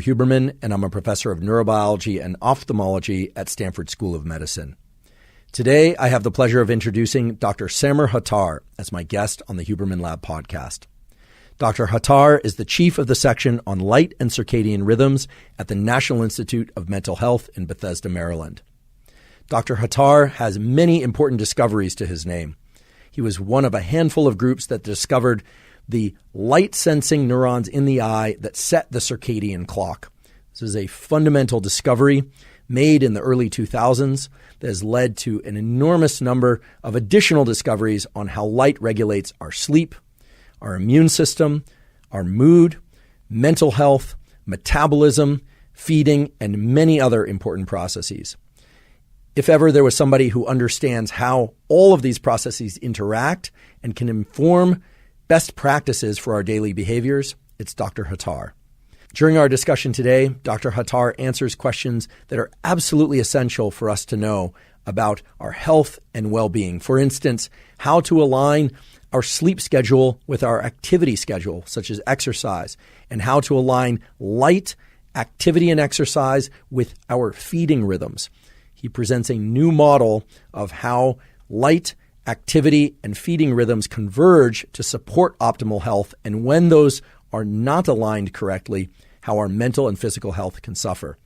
Huberman, and I'm a professor of neurobiology and ophthalmology at Stanford School of Medicine. Today, I have the pleasure of introducing Dr. Samur Hatar as my guest on the Huberman Lab podcast. Dr. Hattar is the chief of the section on light and circadian rhythms at the National Institute of Mental Health in Bethesda, Maryland. Dr. Hattar has many important discoveries to his name. He was one of a handful of groups that discovered the light-sensing neurons in the eye that set the circadian clock. This is a fundamental discovery made in the early 2000s that has led to an enormous number of additional discoveries on how light regulates our sleep, our immune system, our mood, mental health, metabolism, feeding, and many other important processes. If ever there was somebody who understands how all of these processes interact and can inform best practices for our daily behaviors, it's Dr. Hattar. During our discussion today, Dr. Hattar answers questions that are absolutely essential for us to know about our health and well-being. For instance, how to align our sleep schedule with our activity schedule, such as exercise, and how to align light, activity, and exercise with our feeding rhythms. He presents a new model of how light, activity, and feeding rhythms converge to support optimal health, and when those are not aligned correctly, how our mental and physical health can suffer.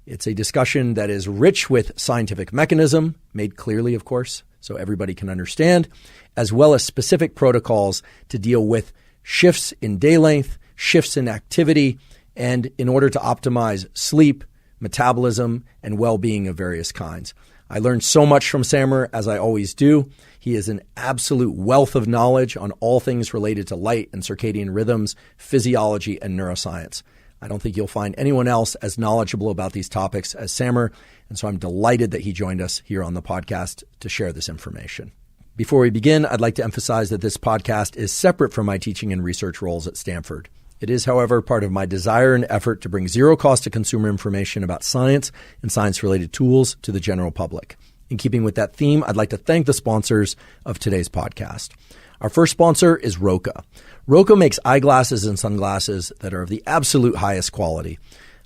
It's a discussion that is rich with scientific mechanism, made clearly, of course, so everybody can understand, as well as specific protocols to deal with shifts in day length, shifts in activity, and in order to optimize sleep, metabolism, and well-being of various kinds. I learned so much from Samur, as I always do. He is an absolute wealth of knowledge on all things related to light and circadian rhythms, physiology, and neuroscience. I don't think you'll find anyone else as knowledgeable about these topics as Samur, and so I'm delighted that he joined us here on the podcast to share this information. Before we begin, I'd like to emphasize that this podcast is separate from my teaching and research roles at Stanford. It is, however, part of my desire and effort to bring zero cost to consumer information about science and science-related tools to the general public. In keeping with that theme, I'd like to thank the sponsors of today's podcast. Our first sponsor is Roka. Roka makes eyeglasses and sunglasses that are of the absolute highest quality.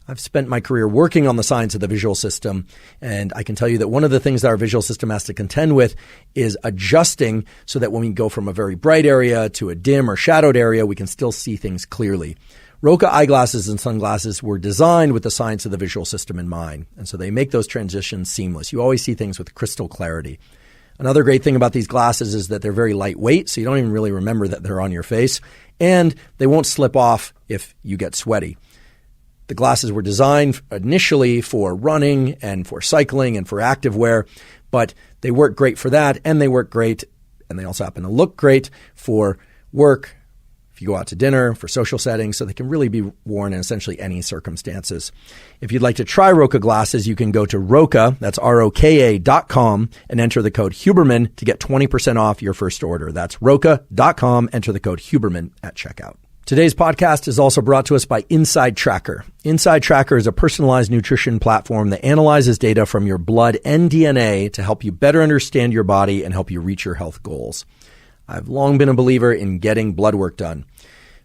I've spent my career working on the science of the visual system, and I can tell you that one of the things that our visual system has to contend with is adjusting so that when we go from a very bright area to a dim or shadowed area, we can still see things clearly. Roka eyeglasses and sunglasses were designed with the science of the visual system in mind, and so they make those transitions seamless. You always see things with crystal clarity. Another great thing about these glasses is that they're very lightweight, so you don't even really remember that they're on your face, and they won't slip off if you get sweaty. The glasses were designed initially for running and for cycling and for activewear, but they work great for that, and they work great, and they also happen to look great for work, if you go out to dinner, for social settings, so they can really be worn in essentially any circumstances. If you'd like to try Roka glasses, you can go to Roka, that's ROKA.com, and enter the code Huberman to get 20% off your first order. That's Roka.com, enter the code Huberman at checkout. Today's podcast is also brought to us by Inside Tracker. Inside Tracker is a personalized nutrition platform that analyzes data from your blood and DNA to help you better understand your body and help you reach your health goals. I've long been a believer in getting blood work done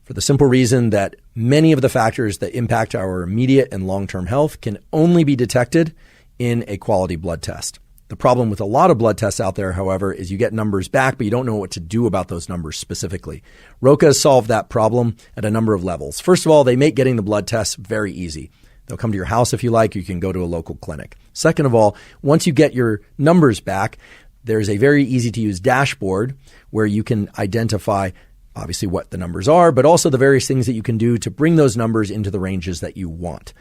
for the simple reason that many of the factors that impact our immediate and long-term health can only be detected in a quality blood test. The problem with a lot of blood tests out there, however, is you get numbers back, but you don't know what to do about those numbers specifically. Roka has solved that problem at a number of levels. First of all, they make getting the blood tests very easy. They'll come to your house if you like. You can go to a local clinic. Second of all, once you get your numbers back, there's a very easy-to-use dashboard where you can identify obviously what the numbers are, but also the various things that you can do to bring those numbers into the ranges that you want,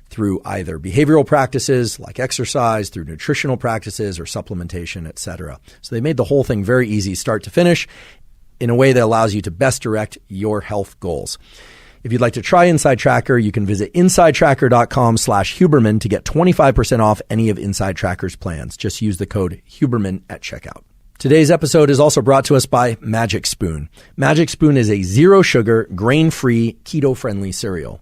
through either behavioral practices like exercise, through nutritional practices or supplementation, etc. So they made the whole thing very easy, start to finish, in a way that allows you to best direct your health goals. If you'd like to try Inside Tracker, you can visit insidetracker.com/Huberman to get 25% off any of Inside Tracker's plans. Just use the code Huberman at checkout. Today's episode is also brought to us by Magic Spoon. Magic Spoon is a zero-sugar, grain-free, keto-friendly cereal.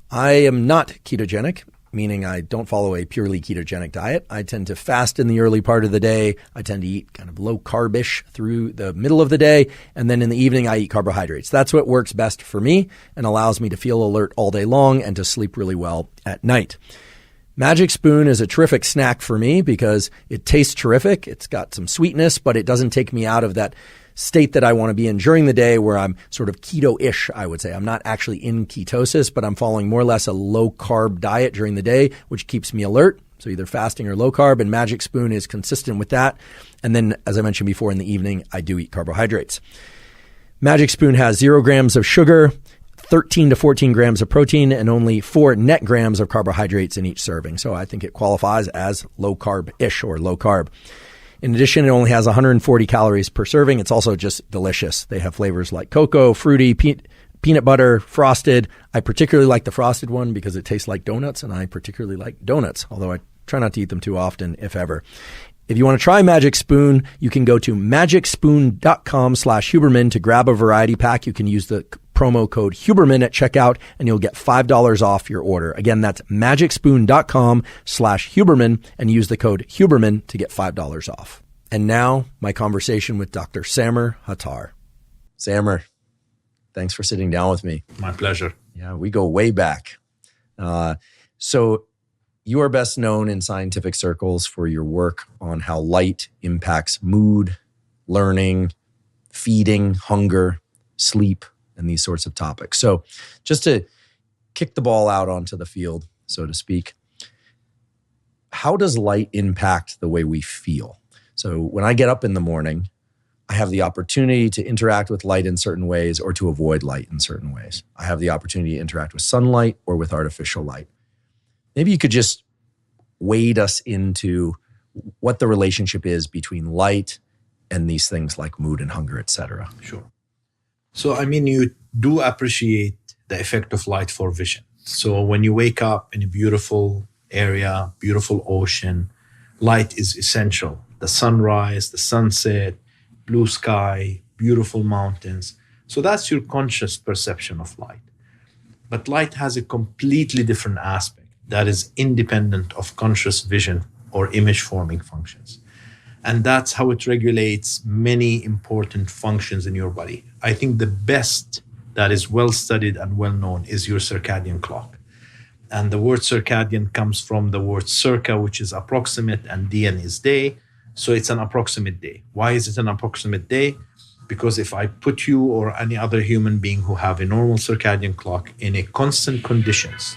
I am not ketogenic, meaning I don't follow a purely ketogenic diet. I tend to fast in the early part of the day. I tend to eat kind of low carbish through the middle of the day. And then in the evening, I eat carbohydrates. That's what works best for me and allows me to feel alert all day long and to sleep really well at night. Magic Spoon is a terrific snack for me because it tastes terrific. It's got some sweetness, but it doesn't take me out of that state that I want to be in during the day where I'm sort of keto-ish, I would say. I'm not actually in ketosis, but I'm following more or less a low-carb diet during the day, which keeps me alert. So either fasting or low carb, and Magic Spoon is consistent with that. And then, as I mentioned before, in the evening, I do eat carbohydrates. Magic Spoon has 0 grams of sugar, 13 to 14 grams of protein, and only 4 net grams of carbohydrates in each serving. So I think it qualifies as low carb-ish or low carb. In addition, it only has 140 calories per serving. It's also just delicious. They have flavors like cocoa, fruity, peanut butter, frosted. I particularly like the frosted one because it tastes like donuts, and I particularly like donuts, although I try not to eat them too often, if ever. If you want to try Magic Spoon, you can go to magicspoon.com/Huberman to grab a variety pack. You can use the promo code Huberman at checkout and you'll get $5 off your order. Again, that's magicspoon.com/Huberman and use the code Huberman to get $5 off. And now my conversation with Dr. Samur Hatar. Samur, thanks for sitting down with me. My pleasure. Yeah, we go way back. So you are best known in scientific circles for your work on how light impacts mood, learning, feeding, hunger, sleep, and these sorts of topics. So just to kick the ball out onto the field, so to speak, how does light impact the way we feel? So when I get up in the morning, I have the opportunity to interact with light in certain ways or to avoid light in certain ways. I have the opportunity to interact with sunlight or with artificial light. Maybe you could just wade us into what the relationship is between light and these things like mood and hunger, et cetera. Sure. So, you do appreciate the effect of light for vision. So when you wake up in a beautiful area, beautiful ocean, light is essential. The sunrise, the sunset, blue sky, beautiful mountains. So that's your conscious perception of light. But light has a completely different aspect that is independent of conscious vision or image-forming functions. And that's how it regulates many important functions in your body. I think the best that is well studied and well known is your circadian clock. And the word circadian comes from the word circa, which is approximate, and dian is day. So it's an approximate day. Why is it an approximate day? Because if I put you or any other human being who have a normal circadian clock in a constant conditions,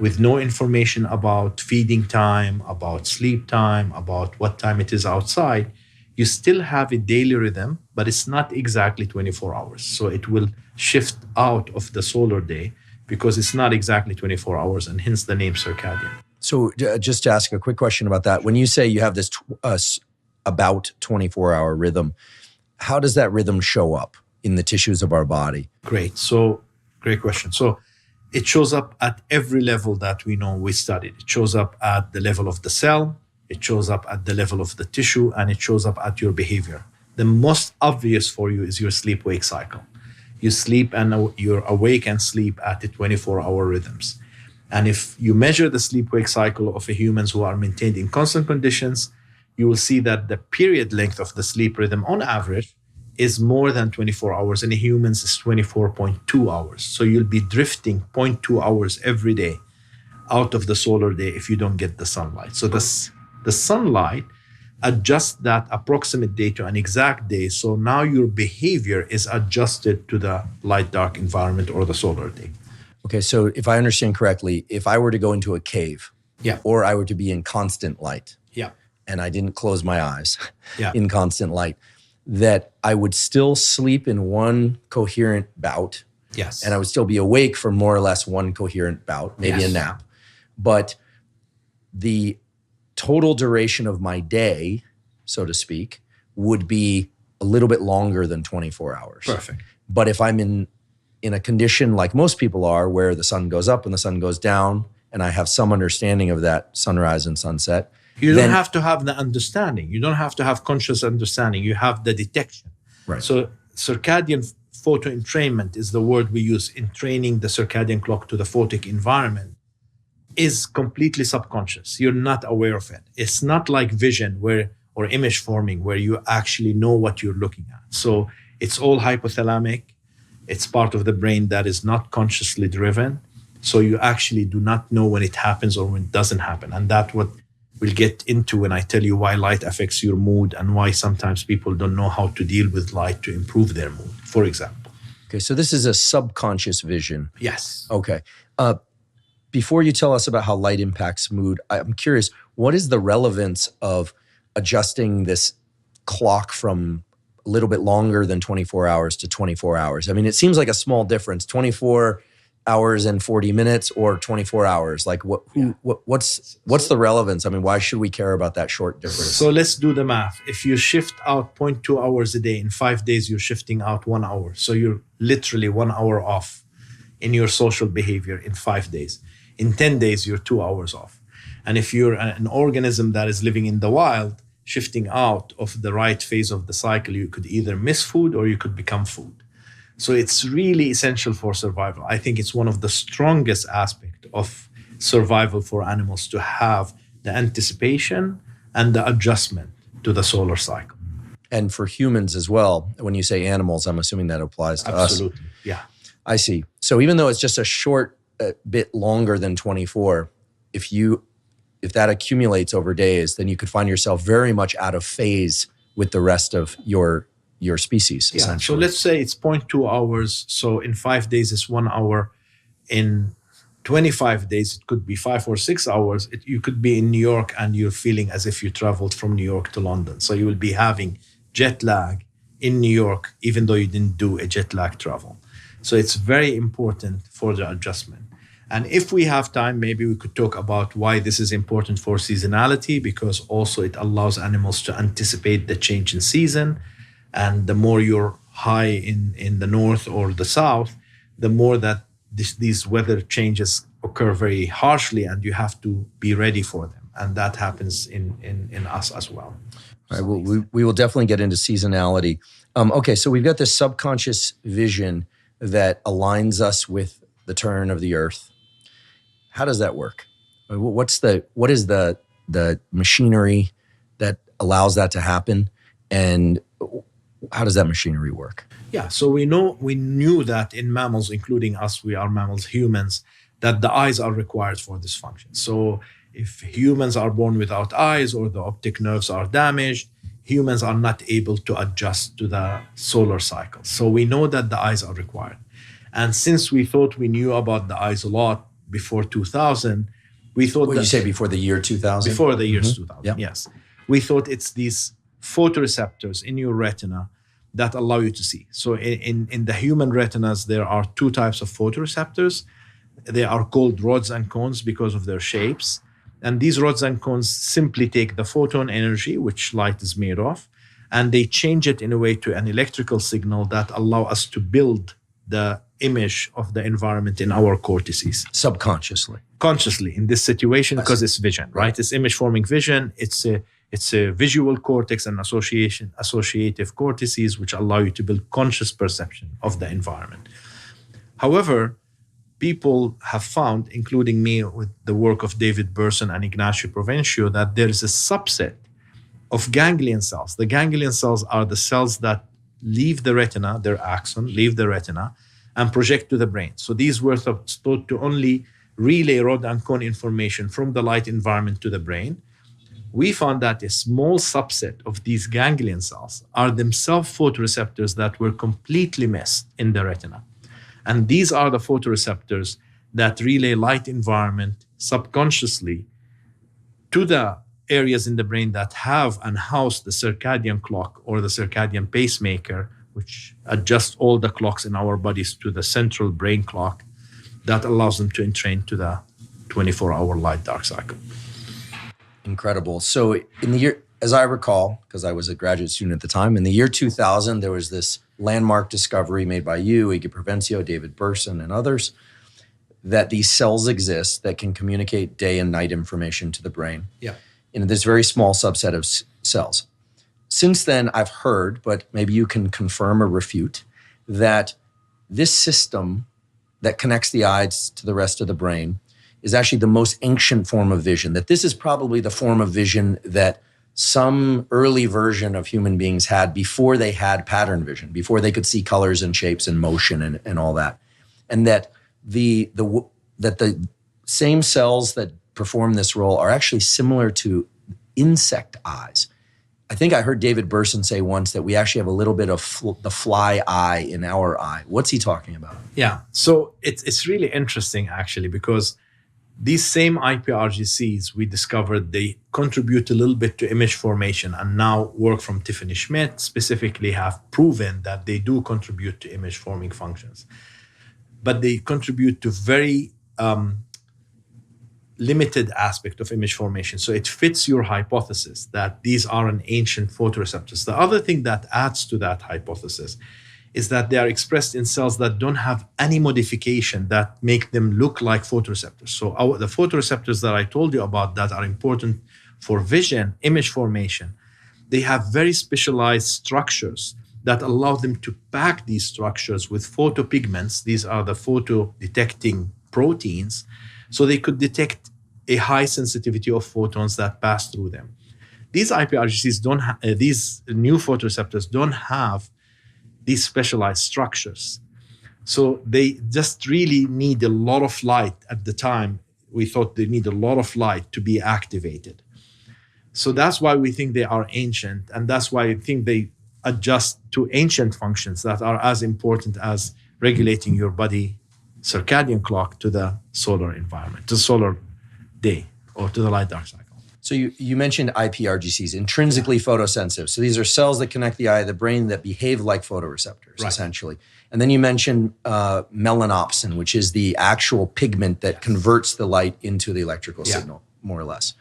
with no information about feeding time, about sleep time, about what time it is outside, you still have a daily rhythm, but it's not exactly 24 hours. So it will shift out of the solar day because it's not exactly 24 hours, and hence the name circadian. So just to ask a quick question about that, when you say you have this about 24-hour rhythm, how does that rhythm show up in the tissues of our body? Great. So great question. So it shows up at every level that we know we studied. It shows up at the level of the cell, it shows up at the level of the tissue, and it shows up at your behavior. The most obvious for you is your sleep-wake cycle. You sleep and you're awake and sleep at the 24-hour rhythms. And if you measure the sleep-wake cycle of humans who are maintained in constant conditions, you will see that the period length of the sleep rhythm on average is more than 24 hours, and in humans is 24.2 hours. So you'll be drifting 0.2 hours every day out of the solar day if you don't get the sunlight. So the sunlight adjusts that approximate day to an exact day. So now your behavior is adjusted to the light-dark environment or the solar day. Okay, so if I understand correctly, if I were to go into a cave, yeah, or I were to be in constant light, yeah, and I didn't close my eyes, yeah, in constant light, that I would still sleep in one coherent bout. Yes. And I would still be awake for more or less one coherent bout, maybe yes, a nap. But the total duration of my day, so to speak, would be a little bit longer than 24 hours. Perfect. But if I'm in a condition like most people are, where the sun goes up and the sun goes down, and I have some understanding of that sunrise and sunset, you don't have to have the understanding. You don't have to have conscious understanding. You have the detection. Right. So circadian photo-entrainment is the word we use in training the circadian clock to the photic environment. is completely subconscious. You're not aware of it. It's not like vision or image forming where you actually know what you're looking at. So it's all hypothalamic. It's part of the brain that is not consciously driven. So you actually do not know when it happens or when it doesn't happen. And that's what we'll get into when I tell you why light affects your mood and why sometimes people don't know how to deal with light to improve their mood, for example. Okay, so this is a subconscious vision. Yes. Okay. Before you tell us about how light impacts mood, I'm curious, what is the relevance of adjusting this clock from a little bit longer than 24 hours to 24 hours? I mean, it seems like a small difference, 24 hours and 40 minutes or 24 hours. Like what's the relevance? I mean, why should we care about that short difference? So let's do the math. If you shift out 0.2 hours a day, in 5 days, you're shifting out 1 hour. So you're literally 1 hour off in your social behavior in 5 days. In 10 days, you're 2 hours off. And if you're an organism that is living in the wild, shifting out of the right phase of the cycle, you could either miss food or you could become food. So it's really essential for survival. I think it's one of the strongest aspects of survival for animals to have the anticipation and the adjustment to the solar cycle. And for humans as well, when you say animals, I'm assuming that applies to us. Absolutely, yeah. I see. So even though it's just a short bit longer than 24, if that accumulates over days, then you could find yourself very much out of phase with the rest of your species, essentially. So let's say it's 0.2 hours. So in 5 days, it's 1 hour. In 25 days, it could be 5 or 6 hours. You could be in New York and you're feeling as if you traveled from New York to London. So you will be having jet lag in New York, even though you didn't do a jet lag travel. So it's very important for the adjustment. And if we have time, maybe we could talk about why this is important for seasonality, because also it allows animals to anticipate the change in season. And the more you're high in the north or the south, the more that these weather changes occur very harshly and you have to be ready for them. And that happens in us as well. All right, well, we will definitely get into seasonality. Okay, so we've got this subconscious vision that aligns us with the turn of the earth. How does that work? What is the machinery that allows that to happen? And how does that machinery work? Yeah, so we knew that in mammals, including us, we are mammals, humans, that the eyes are required for this function. So if humans are born without eyes or the optic nerves are damaged, humans are not able to adjust to the solar cycle. So we know that the eyes are required. And since we thought we knew about the eyes a lot before 2000, we thought you say before the year 2000? Before the year 2000, Yep. Yes. We thought it's these photoreceptors in your retina that allow you to see. So in the human retinas, there are two types of photoreceptors. They are called rods and cones because of their shapes. And these rods and cones simply take the photon energy, which light is made of, and they change it in a way to an electrical signal that allow us to build the image of the environment in our cortices. Subconsciously. Consciously in this situation, because it's vision, right? It's image forming vision. It's a visual cortex and associative cortices, which allow you to build conscious perception of the environment. However, people have found, including me with the work of David Burson and Ignacio Provencio, that there is a subset of ganglion cells. The ganglion cells are the cells that leave the retina, their axon, leave the retina, and project to the brain. So these were thought to only relay rod and cone information from the light environment to the brain. We found that a small subset of these ganglion cells are themselves photoreceptors that were completely missed in the retina. And these are the photoreceptors that relay light environment subconsciously to the areas in the brain that have and house the circadian clock or the circadian pacemaker, which adjusts all the clocks in our bodies to the central brain clock that allows them to entrain to the 24-hour light dark cycle. Incredible. So in the year, as I recall, because I was a graduate student at the time, in the year 2000, there was this landmark discovery made by you, Iggy Provencio, David Burson, and others, that these cells exist that can communicate day and night information to the brain. Yeah. In this very small subset of cells. Since then, I've heard, but maybe you can confirm or refute, that this system that connects the eyes to the rest of the brain is actually the most ancient form of vision, that this is probably the form of vision that some early version of human beings had before they had pattern vision, before they could see colors and shapes and motion and all that. And that the same cells that perform this role are actually similar to insect eyes. I think I heard David Burson say once that we actually have a little bit of the fly eye in our eye. What's he talking about? Yeah, so it's really interesting actually, because these same IPRGCs, we discovered they contribute a little bit to image formation, and now work from Tiffany Schmidt specifically have proven that they do contribute to image forming functions. But they contribute to very limited aspect of image formation. So it fits your hypothesis that these are an ancient photoreceptors. The other thing that adds to that hypothesis is that they are expressed in cells that don't have any modification that make them look like photoreceptors. So the photoreceptors that I told you about that are important for vision, image formation, they have very specialized structures that allow them to pack these structures with photopigments. These are the photo-detecting proteins, so they could detect a high sensitivity of photons that pass through them. These IPRGCs these new photoreceptors don't have these specialized structures. So they just really need a lot of light. At the time, we thought they need a lot of light to be activated. So that's why we think they are ancient, and that's why I think they adjust to ancient functions that are as important as regulating your body circadian clock to the solar environment, to the solar day, or to the light dark cycle. So you mentioned IPRGCs, intrinsically photosensitive. So these are cells that connect the eye to the brain that behave like photoreceptors, essentially. And then you mentioned melanopsin, which is the actual pigment that converts the light into the electrical signal, more or less.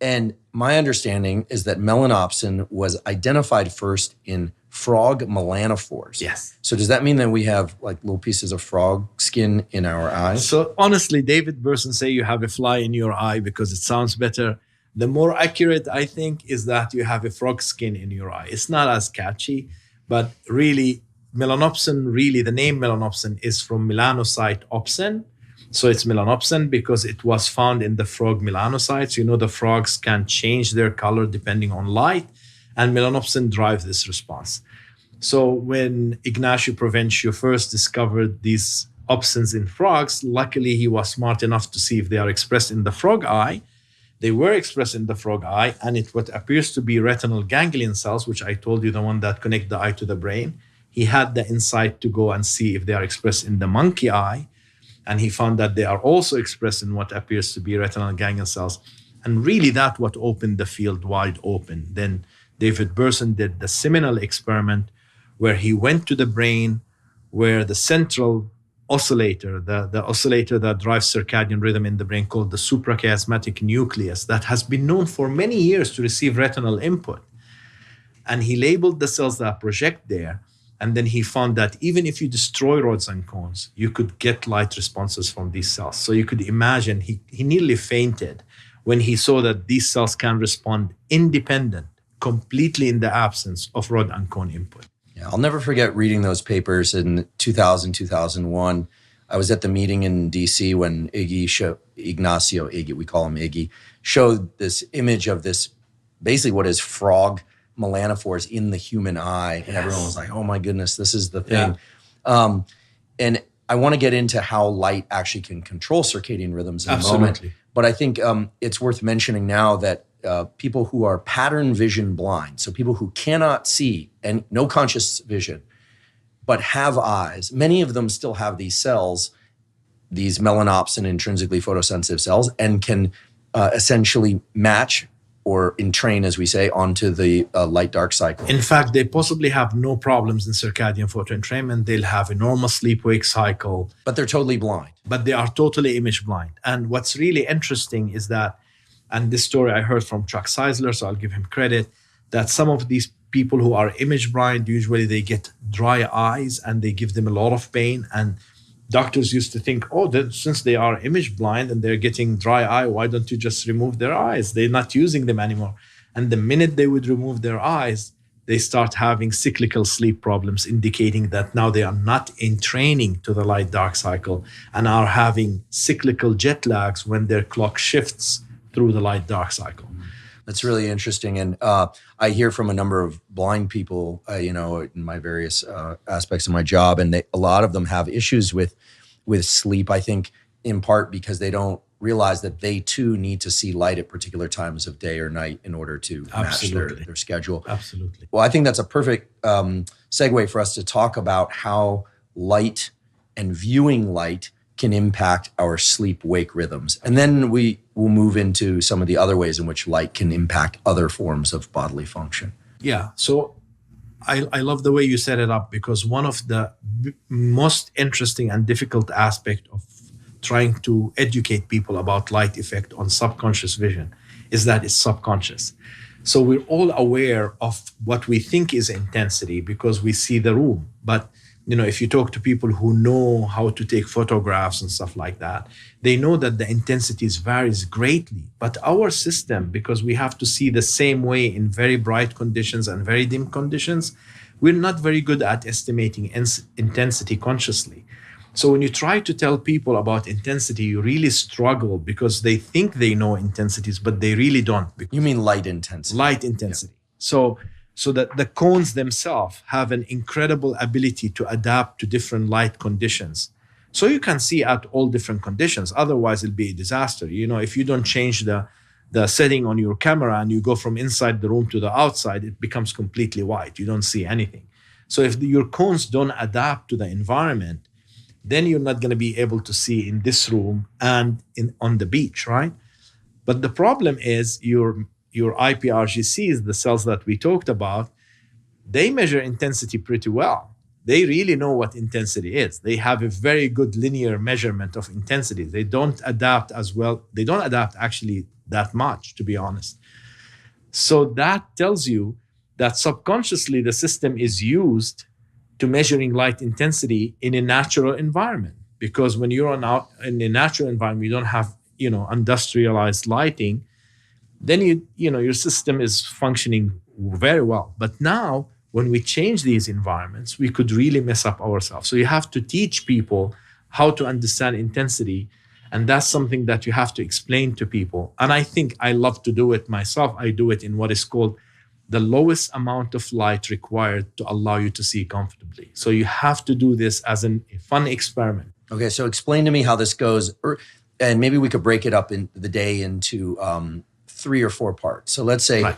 And my understanding is that melanopsin was identified first in frog melanophores. Yes. So does that mean that we have like little pieces of frog skin in our eyes? So honestly, David Burson say you have a fly in your eye because it sounds better. The more accurate, I think, is that you have a frog skin in your eye. It's not as catchy, but really, melanopsin, the name melanopsin is from melanocyte opsin. So it's melanopsin because it was found in the frog melanocytes. You know, the frogs can change their color depending on light, and melanopsin drives this response. So when Ignacio Provencio first discovered these opsins in frogs, luckily he was smart enough to see if they are expressed in the frog eye. They were expressed in the frog eye, and it what appears to be retinal ganglion cells, which I told you, the one that connect the eye to the brain. He had the insight to go and see if they are expressed in the monkey eye, and he found that they are also expressed in what appears to be retinal ganglion cells. And really that what opened the field wide open. Then David Burson did the seminal experiment where he went to the brain where the central oscillator, the oscillator that drives circadian rhythm in the brain, called the suprachiasmatic nucleus, that has been known for many years to receive retinal input. And he labeled the cells that project there. And then he found that even if you destroy rods and cones, you could get light responses from these cells. So you could imagine he nearly fainted when he saw that these cells can respond independent, completely in the absence of rod and cone input. Yeah, I'll never forget reading those papers in 2000, 2001. I was at the meeting in DC when Ignacio, we call him Iggy, showed this image of this, basically what is frog melanophores in the human eye. And everyone was like, oh my goodness, this is the thing. Yeah. And I want to get into how light actually can control circadian rhythms in a moment. But I think it's worth mentioning now that people who are pattern vision blind, so people who cannot see and no conscious vision, but have eyes, many of them still have these cells, these melanopsin intrinsically photosensitive cells, and can essentially match or entrain, as we say, onto the light-dark cycle. In fact, they possibly have no problems in circadian photoentrainment. They'll have a normal sleep-wake cycle. But they're totally blind. But they are totally image blind. And what's really interesting is that, and this story I heard from Chuck Seisler, so I'll give him credit, that some of these people who are image blind, usually they get dry eyes and they give them a lot of pain. And doctors used to think, since they are image blind and they're getting dry eye, why don't you just remove their eyes? They're not using them anymore. And the minute they would remove their eyes, they start having cyclical sleep problems, indicating that now they are not in training to the light dark cycle and are having cyclical jet lags when their clock shifts through the light dark cycle. That's really interesting. And I hear from a number of blind people, in my various aspects of my job, and a lot of them have issues with sleep, I think, in part because they don't realize that they too need to see light at particular times of day or night in order to match their schedule. Absolutely. Well, I think that's a perfect segue for us to talk about how light and viewing light can impact our sleep-wake rhythms. And then we will move into some of the other ways in which light can impact other forms of bodily function. Yeah. So I love the way you set it up, because one of the most interesting and difficult aspect of trying to educate people about light effect on subconscious vision is that it's subconscious. So we're all aware of what we think is intensity because we see the room. But if you talk to people who know how to take photographs and stuff like that, they know that the intensities varies greatly. But our system, because we have to see the same way in very bright conditions and very dim conditions, we're not very good at estimating intensity consciously. So when you try to tell people about intensity, you really struggle because they think they know intensities, but they really don't. You mean light intensity? Light intensity. Yeah. So that the cones themselves have an incredible ability to adapt to different light conditions. So you can see at all different conditions. Otherwise, it'll be a disaster. If you don't change the setting on your camera and you go from inside the room to the outside, it becomes completely white. You don't see anything. So if your cones don't adapt to the environment, then you're not going to be able to see in this room and on the beach, right? But the problem is your IPRGCs, the cells that we talked about, they measure intensity pretty well. They really know what intensity is. They have a very good linear measurement of intensity. They don't adapt as well. They don't adapt actually that much, to be honest. So that tells you that subconsciously the system is used to measuring light intensity in a natural environment. Because when you're in a natural environment, you don't have, industrialized lighting, then your system is functioning very well. But now, when we change these environments, we could really mess up ourselves. So you have to teach people how to understand intensity. And that's something that you have to explain to people. And I think I love to do it myself. I do it in what is called the lowest amount of light required to allow you to see comfortably. So you have to do this as a fun experiment. Okay, so explain to me how this goes. And maybe we could break it up in the day into 3 or 4 parts. So let's say,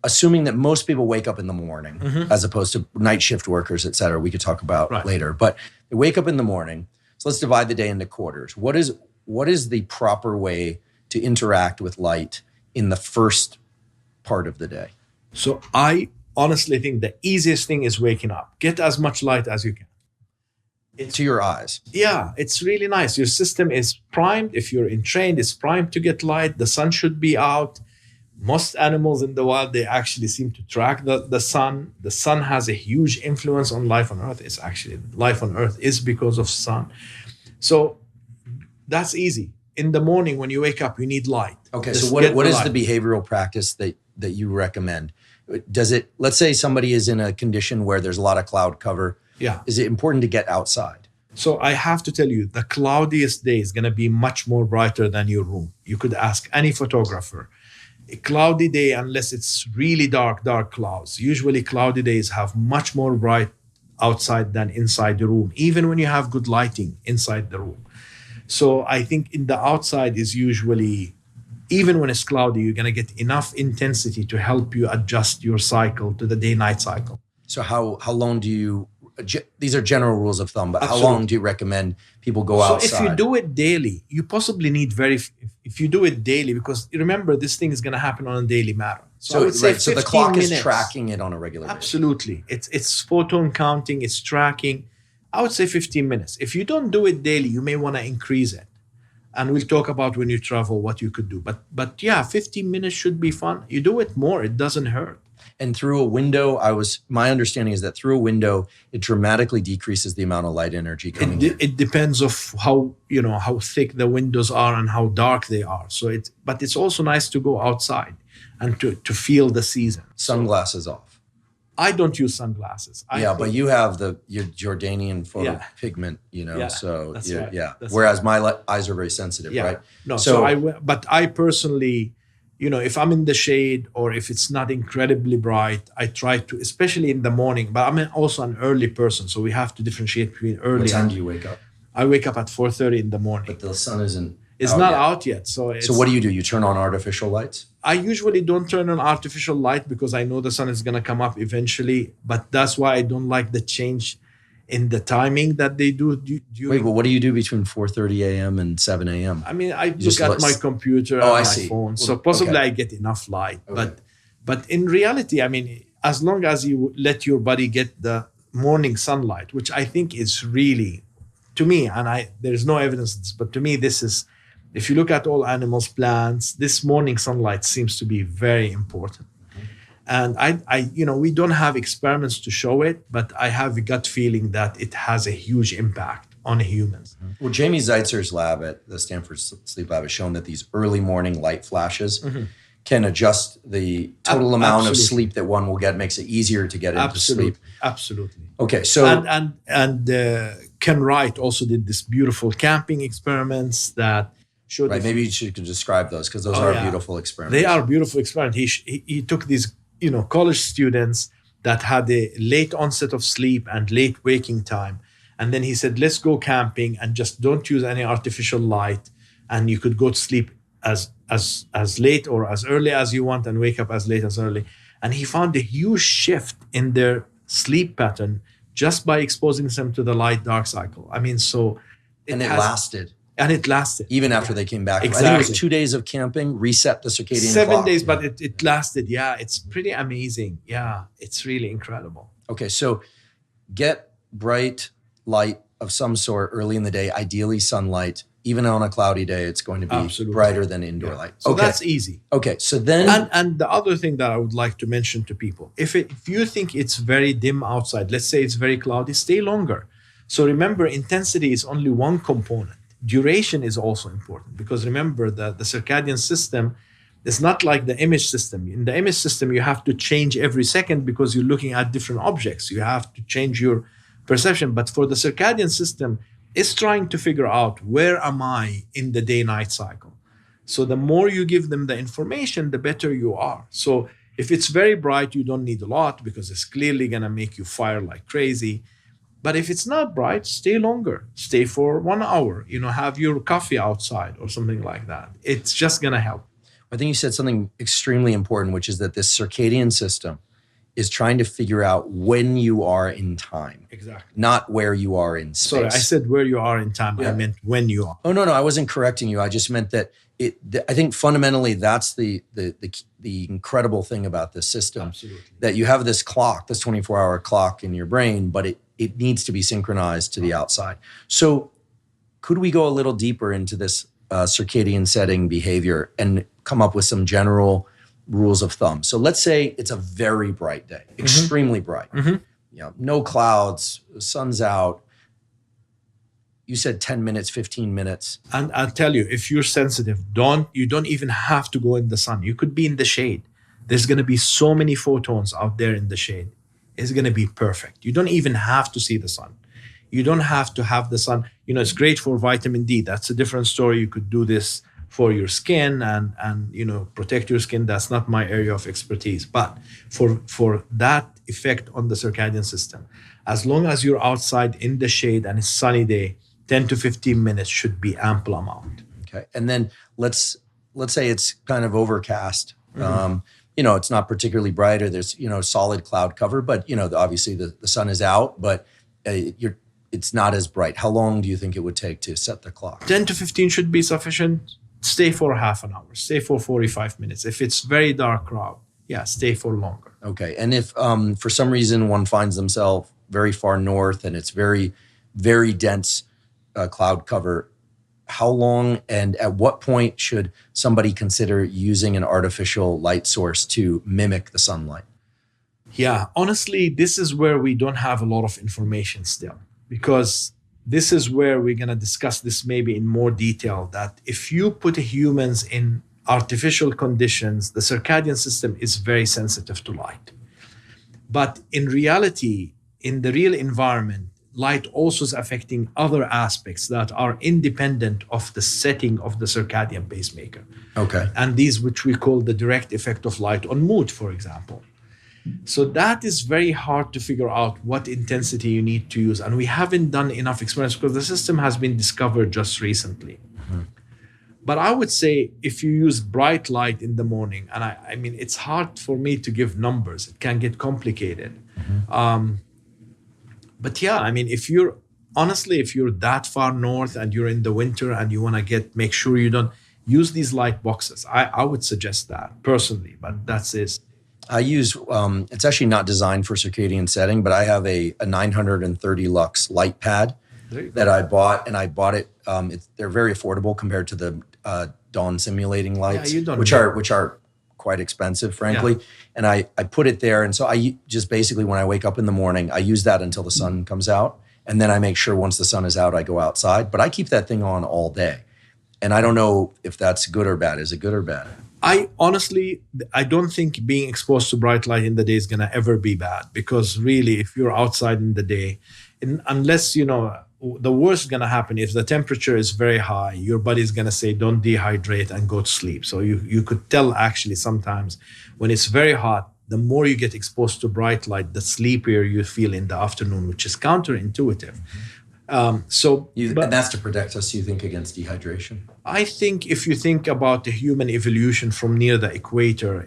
assuming that most people wake up in the morning, as opposed to night shift workers, et cetera, we could talk about later. But they wake up in the morning. So let's divide the day into quarters. What is the proper way to interact with light in the first part of the day? So I honestly think the easiest thing is waking up. Get as much light as you can. To your eyes. Yeah, it's really nice. Your system is primed. If you're entrained, it's primed to get light. The sun should be out. Most animals in the wild, they actually seem to track the sun. The sun has a huge influence on life on Earth. It's actually, life on Earth is because of sun. So that's easy. In the morning, when you wake up, you need light. Okay, so what is the behavioral practice that you recommend? Let's say somebody is in a condition where there's a lot of cloud cover. Yeah. Is it important to get outside? So I have to tell you, the cloudiest day is going to be much more brighter than your room. You could ask any photographer. A cloudy day, unless it's really dark clouds, usually cloudy days have much more bright outside than inside the room, even when you have good lighting inside the room. So I think in the outside is usually, even when it's cloudy, you're going to get enough intensity to help you adjust your cycle to the day-night cycle. So how long do you, these are general rules of thumb, but Absolutely. How long do you recommend people go outside? So if you do it daily, you possibly need if you do it daily, because remember, this thing is going to happen on a daily matter. So I would say so the clock is tracking it on a regular basis. Absolutely. It's photon counting, it's tracking. I would say 15 minutes. If you don't do it daily, you may want to increase it. And we'll talk about when you travel what you could do. But yeah, 15 minutes should be fun. You do it more, it doesn't hurt. And through a window, my understanding is that through a window, it dramatically decreases the amount of light energy coming in. It depends of how thick the windows are and how dark they are. But it's also nice to go outside and to feel the season. Sunglasses off. I don't use sunglasses. But you have your Jordanian photopigment, so that's right. That's Whereas right. my eyes are very sensitive, right? No, but I personally, if I'm in the shade or if it's not incredibly bright, I try to, especially in the morning, but I'm also an early person. So we have to differentiate between early. What time do you wake up? I wake up at 4:30 in the morning. But the sun isn't It's not out yet. So what do? You turn on artificial lights? I usually don't turn on artificial light because I know the sun is going to come up eventually. But that's why I don't like the change in the timing that they do. Wait, but what do you do between 4:30 a.m. and 7 a.m.? I mean, I look at my computer and my phone. So possibly I get enough light. Okay. But in reality, I mean, as long as you let your body get the morning sunlight, which I think is really, to me, and there's no evidence of this, but to me, this is, if you look at all animals, plants, this morning sunlight seems to be very important. And we don't have experiments to show it, but I have a gut feeling that it has a huge impact on humans. Well, Jamie Zeitzer's lab at the Stanford Sleep Lab has shown that these early morning light flashes can adjust the total amount of sleep that one will get, makes it easier to get into sleep. Absolutely. Okay, so and Ken Wright also did this beautiful camping experiments that showed. Right, maybe you could describe those because those are beautiful experiments. They are beautiful experiments. He took these college students that had a late onset of sleep and late waking time, and then he said, let's go camping and just don't use any artificial light, and you could go to sleep as late or as early as you want and wake up as late as early. And he found a huge shift in their sleep pattern just by exposing them to the light dark cycle. I mean, it lasted. And it lasted. Even after they came back. Exactly. I think it was 2 days of camping, reset the circadian 7 days, but it lasted. Yeah, it's pretty amazing. Yeah, it's really incredible. Okay, so get bright light of some sort early in the day, ideally sunlight. Even on a cloudy day, it's going to be brighter than indoor light. So that's easy. Okay, so then... And the other thing that I would like to mention to people, if you think it's very dim outside, let's say it's very cloudy, stay longer. So remember, intensity is only one component. Duration is also important because remember that the circadian system is not like the image system. In the image system, you have to change every second because you're looking at different objects. You have to change your perception. But for the circadian system, it's trying to figure out where am I in the day-night cycle. So the more you give them the information, the better you are. So if it's very bright, you don't need a lot because it's clearly going to make you fire like crazy. But if it's not bright, stay longer. Stay for 1 hour. Have your coffee outside or something like that. It's just going to help. I think you said something extremely important, which is that this circadian system is trying to figure out when you are in time. Exactly. Not where you are in space. Sorry, I said where you are in time. Yeah. I meant when you are. Oh, no, I wasn't correcting you. I just meant that I think fundamentally that's the incredible thing about this system. Absolutely. That you have this clock, this 24-hour clock in your brain, but it needs to be synchronized to the outside. So could we go a little deeper into this circadian setting behavior and come up with some general rules of thumb? So let's say it's a very bright day, extremely bright. No clouds, the sun's out. You said 10 minutes, 15 minutes. And I'll tell you, if you're sensitive, you don't even have to go in the sun. You could be in the shade. There's going to be so many photons out there in the shade. It's going to be perfect. You don't even have to see the sun. You don't have to have the sun. It's great for vitamin D. That's a different story. You could do this for your skin and protect your skin. That's not my area of expertise. But for that effect on the circadian system, as long as you're outside in the shade and it's sunny day, 10 to 15 minutes should be ample amount. Okay. And then let's say it's kind of overcast. It's not particularly bright or there's, solid cloud cover, but, obviously the sun is out, but it's not as bright. How long do you think it would take to set the clock? 10 to 15 should be sufficient. Stay for half an hour. Stay for 45 minutes. If it's very dark crowd, stay for longer. Okay. And if for some reason one finds themselves very far north and it's very, very dense cloud cover, how long and at what point should somebody consider using an artificial light source to mimic the sunlight? Yeah, honestly, this is where we don't have a lot of information still, because this is where we're going to discuss this maybe in more detail, that if you put humans in artificial conditions, the circadian system is very sensitive to light. But in reality, in the real environment, light also is affecting other aspects that are independent of the setting of the circadian pacemaker. Okay. And these, which we call the direct effect of light on mood, for example. So that is very hard to figure out what intensity you need to use. And we haven't done enough experiments because the system has been discovered just recently. Mm-hmm. But I would say if you use bright light in the morning, and I mean, it's hard for me to give numbers. It can get complicated. Mm-hmm. But yeah, I mean, if you're that far north and you're in the winter and you want to make sure you don't use these light boxes, I would suggest that personally, but that's it. I use, it's actually not designed for circadian setting, but I have a 930 lux light pad that I bought, and I bought it. They're very affordable compared to the dawn simulating lights, which are quite expensive, frankly. Yeah. And I put it there. And so I just basically, when I wake up in the morning, I use that until the sun comes out. And then I make sure once the sun is out, I go outside. But I keep that thing on all day. And I don't know if that's good or bad. Is it good or bad? I don't think being exposed to bright light in the day is going to ever be bad, because really, if you're outside in the day, unless, the worst is going to happen if the temperature is very high, your body is going to say, don't dehydrate and go to sleep. So you could tell actually sometimes when it's very hot, the more you get exposed to bright light, the sleepier you feel in the afternoon, which is counterintuitive. And that's to protect us, you think, against dehydration? I think if you think about the human evolution from near the equator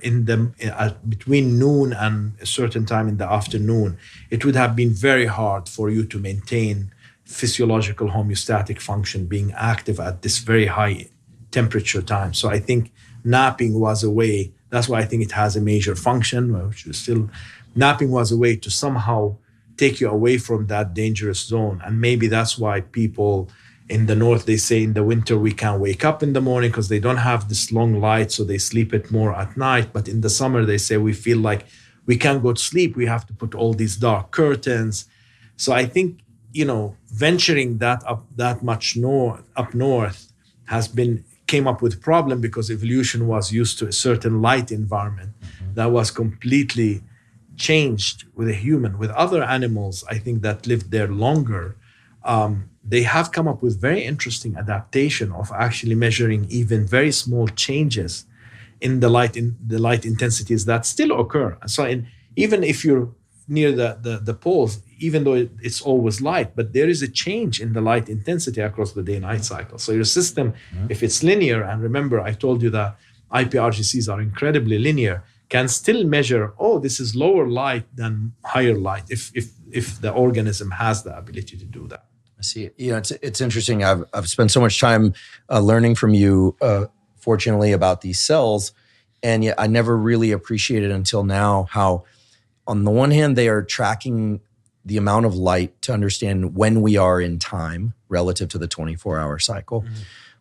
between noon and a certain time in the afternoon, it would have been very hard for you to maintain physiological homeostatic function being active at this very high temperature time. So I think napping was a way. That's why I think it has a major function, which is still, napping was a way to somehow take you away from that dangerous zone. And maybe that's why people in the north, they say in the winter we can't wake up in the morning because they don't have this long light, so they sleep it more at night. But in the summer, they say we feel like we can't go to sleep. We have to put all these dark curtains. So I think, venturing that much up north came up with a problem because evolution was used to a certain light environment that was completely changed with a human. With other animals, I think, that lived there longer, they have come up with very interesting adaptation of actually measuring even very small changes in the light intensities that still occur. So even if you're near the poles, even though it's always light, but there is a change in the light intensity across the day-night cycle. So your system, if it's linear, and remember I told you that IPRGCs are incredibly linear, can still measure, this is lower light than higher light if the organism has the ability to do that. I see. It's interesting. I've spent so much time learning from you, fortunately, about these cells, and yet I never really appreciated until now how, on the one hand, they are tracking the amount of light to understand when we are in time relative to the 24-hour cycle,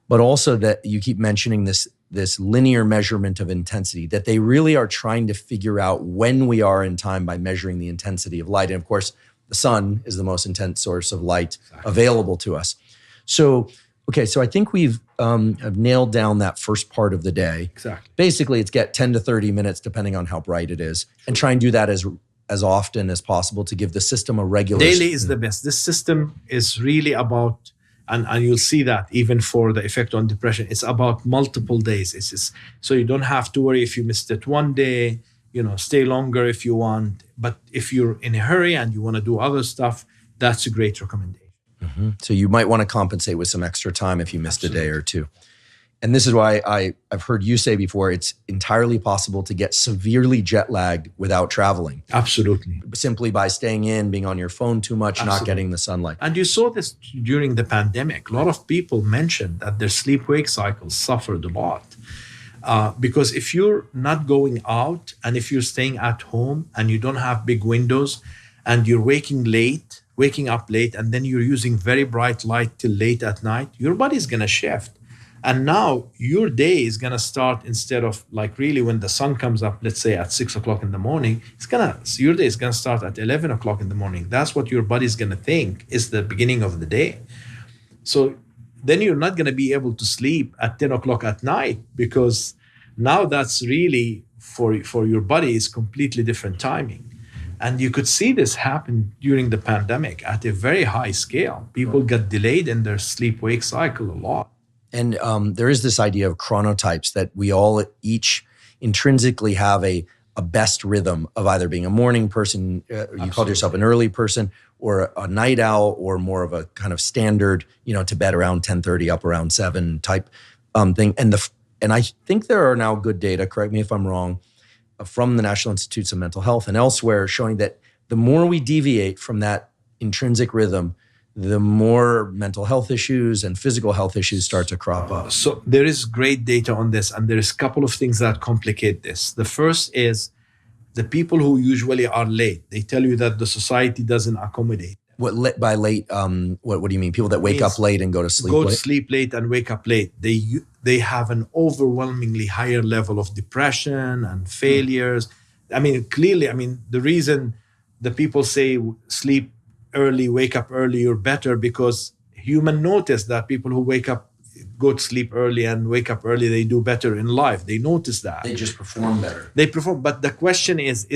but also that you keep mentioning this linear measurement of intensity, that they really are trying to figure out when we are in time by measuring the intensity of light. And of course, the sun is the most intense source of light available to us. So I think we've have nailed down that first part of the day. Exactly. Basically, it's get 10 to 30 minutes, depending on how bright it is, and try and do that as often as possible to give the system a regular... Daily is the best. This system is really about, and you'll see that even for the effect on depression, it's about multiple days. It's just, so you don't have to worry if you missed it one day, stay longer if you want. But if you're in a hurry and you want to do other stuff, that's a great recommendation. Mm-hmm. So you might want to compensate with some extra time if you missed Absolutely. A day or two. And this is why I've heard you say before, it's entirely possible to get severely jet lagged without traveling. Absolutely. Simply by staying in, being on your phone too much, Absolutely. Not getting the sunlight. And you saw this during the pandemic. A lot of people mentioned that their sleep-wake cycles suffered a lot. Because if you're not going out and if you're staying at home and you don't have big windows and you're waking up late, and then you're using very bright light till late at night, your body's going to shift. And now your day is going to start, instead of like really when the sun comes up, let's say at 6 o'clock in the morning, your day is going to start at 11 o'clock in the morning. That's what your body's going to think is the beginning of the day. So then you're not going to be able to sleep at 10 o'clock at night, because now that's really for your body is completely different timing. And you could see this happen during the pandemic at a very high scale. People got delayed in their sleep-wake cycle a lot. And there is this idea of chronotypes that we all each intrinsically have a best rhythm of either being a morning person, you called yourself an early person, or a night owl, or more of a kind of standard, to bed around 10:30, up around 7 type thing. And I think there are now good data, correct me if I'm wrong, from the National Institutes of Mental Health and elsewhere showing that the more we deviate from that intrinsic rhythm, the more mental health issues and physical health issues start to crop up. So there is great data on this, and there is a couple of things that complicate this. The first is the people who usually are late. They tell you that the society doesn't accommodate. What by late? What do you mean? People that wake up late and go to sleep late? Go to sleep late and wake up late. They have an overwhelmingly higher level of depression and failures. I mean, clearly, the reason the people say sleep early, wake up early, you're better, because human notice that people who go to sleep early and wake up early, they do better in life. They notice that. They just perform better. They perform. But the question is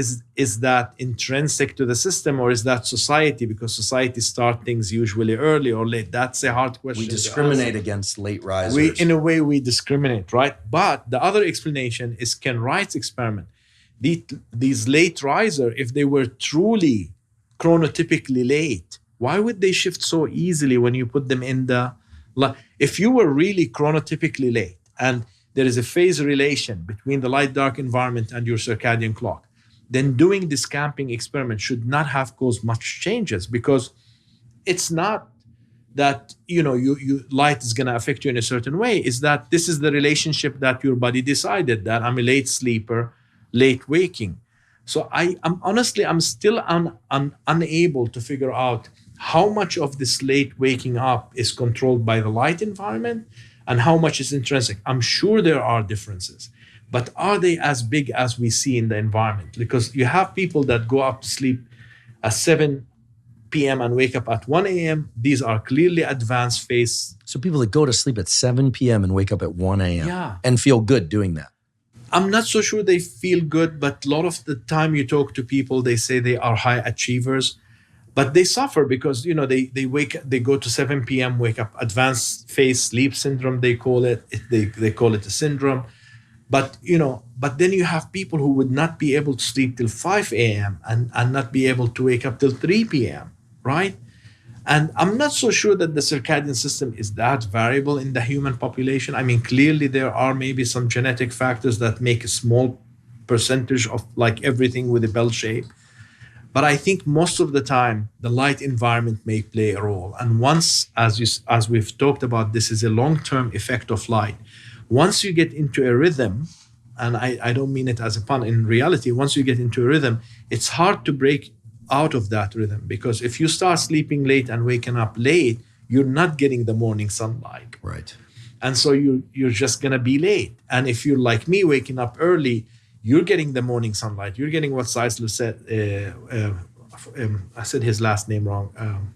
that intrinsic to the system, or is that society? Because society start things usually early or late. That's a hard question. We discriminate against late risers. In a way, we discriminate, right? But the other explanation is Ken Wright's experiment. These late risers, if they were truly chronotypically late, why would they shift so easily when you put them in the... If you were really chronotypically late and there is a phase relation between the light-dark environment and your circadian clock, then doing this camping experiment should not have caused much changes, because it's not that light is going to affect you in a certain way. Is that this is the relationship that your body decided that I'm a late sleeper, late waking. So I'm still unable to figure out how much of this late waking up is controlled by the light environment and how much is intrinsic. I'm sure there are differences, but are they as big as we see in the environment? Because you have people that go up to sleep at 7 p.m. and wake up at 1 a.m. These are clearly advanced phase. So people that go to sleep at 7 p.m. and wake up at 1 a.m. and feel good doing that. I'm not so sure they feel good, but a lot of the time you talk to people, they say they are high achievers, but they suffer because, they go to 7 p.m., wake up, advanced phase sleep syndrome, they call it. They call it a syndrome. But then you have people who would not be able to sleep till 5 a.m. and not be able to wake up till 3 p.m., right? And I'm not so sure that the circadian system is that variable in the human population. Clearly there are maybe some genetic factors that make a small percentage of like everything with a bell shape. But I think most of the time, the light environment may play a role. And once, as we've talked about, this is a long-term effect of light. Once you get into a rhythm, and I don't mean it as a pun, in reality, once you get into a rhythm, it's hard to break out of that rhythm, because if you start sleeping late and waking up late, you're not getting the morning sunlight. Right. And so you're just going to be late. And if you're like me, waking up early, you're getting the morning sunlight. You're getting what Zeisler said. I said his last name wrong.